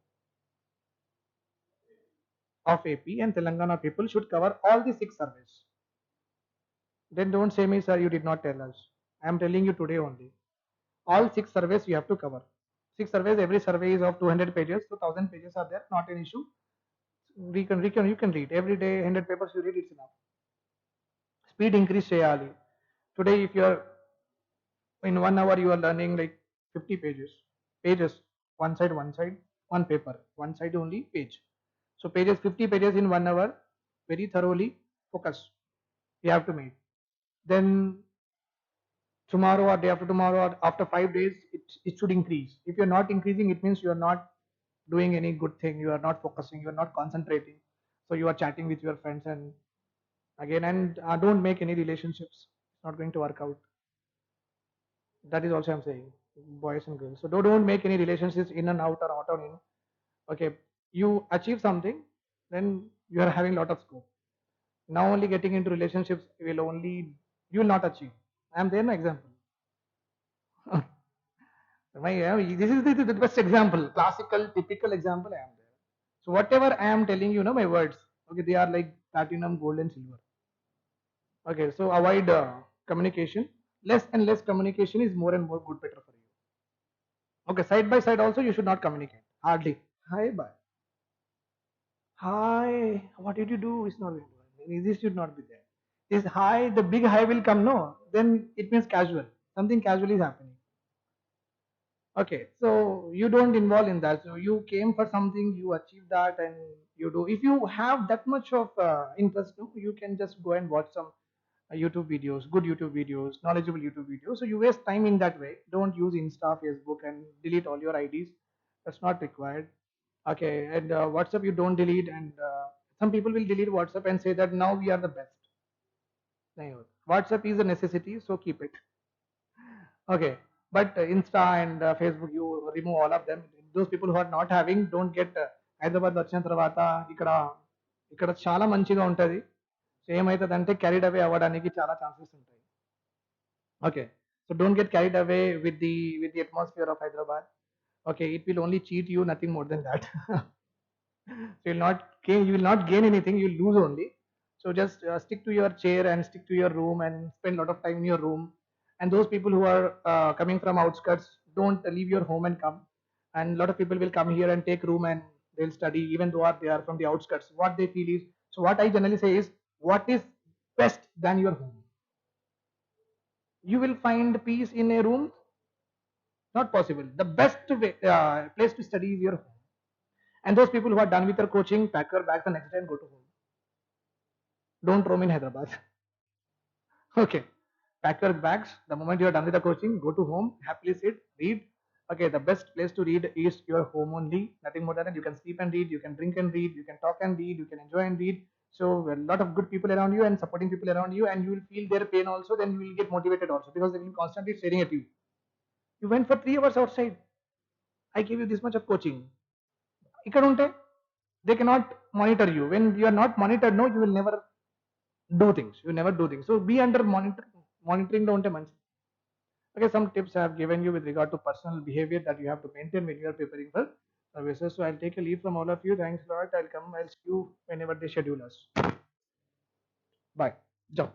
of AP and Telangana people should cover all the 6 surveys. Then don't say me, sir, you did not tell us. I am telling you today only. All 6 surveys you have to cover. 6 surveys, every survey is of 200 pages, so 1000 pages are there, not an issue. You can read every day. 100 papers you read, it's enough. Speed increase cheyali. Today, if you are in 1 hour, you are learning like 50 pages, one side, one paper, one side only page. So pages, 50 pages in 1 hour, very thoroughly focus. You have to make. Then tomorrow or day after tomorrow or after 5 days, it should increase. If you're not increasing, it means you're not doing any good thing. You are not focusing. You are not concentrating. So you are chatting with your friends and again, and don't make any relationships. It's not going to work out. That is also I'm saying, boys and girls. So don't make any relationships in and out or out and in. Okay, you achieve something, then you are having a lot of scope. Now only getting into relationships you will not achieve. I am there, no example. This is the best example, classical, typical example. I am there. So whatever I am telling you, my words, okay, they are like platinum, gold, and silver. Okay, so avoid communication. Less and less communication is more and more good, better for you. Okay, side by side also you should not communicate. Hardly. Hi, bye. Hi, what did you do? It's not. This should not be there. This hi, the big hi will come. No, then it means casual. Something casual is happening. Okay, so you don't involve in that. So you came for something, you achieve that, and you do. If you have that much of interest, you can just go and watch some YouTube videos, good YouTube videos, knowledgeable YouTube videos. So you waste time in that way. Don't use Insta, Facebook, and delete all your IDs. That's not required. Okay, and WhatsApp you don't delete, and some people will delete WhatsApp and say that now we are the best. WhatsApp is a necessity, so keep it. Okay, but Insta and Facebook, you remove all of them. Those people who are not having, don't get Hyderabad వచ్చిన తర్వాత ఇక్కడ చాలా మంచిగా ఉంటుంది. So ఏమవుతుందంటే carried away అవ్వడానికి చాలా chances ఉంటాయి. Okay, so don't get carried away with the atmosphere of Hyderabad. Okay, it will only cheat you, nothing more than that. So you will not gain anything, you will lose only. So just stick to your chair and stick to your room and spend a lot of time in your room. And those people who are coming from outskirts, don't leave your home and come. And a lot of people will come here and take room and they'll study even though they are from the outskirts. What they feel is, so what I generally say is, what is best than your home? You will find peace in a room? Not possible. The best place to study is your home. And those people who are done with their coaching, pack your bags the next day and go to home. Don't roam in Hyderabad. Okay. Pack your bags. The moment you are done with the coaching, go to home, happily sit, read. Okay, the best place to read is your home only. Nothing more than that. You can sleep and read, you can drink and read, you can talk and read, you can enjoy and read. So a lot of good people around you and supporting people around you, and you will feel their pain also. Then you will get motivated also because they will constantly staring at you. You went for 3 hours outside. I gave you this much of coaching. ఇక్కడ ఉంటే they cannot monitor you. When you are not monitored, no, you will never do things. You never do things. So be under monitoring లో ఉంటే మంచిది. Okay, some tips I have given you with regard to personal behavior that you have to maintain when you are preparing for services. So I'll take a leave from all of you. Thanks a lot. I'll see you whenever they schedule us. Bye. Jump.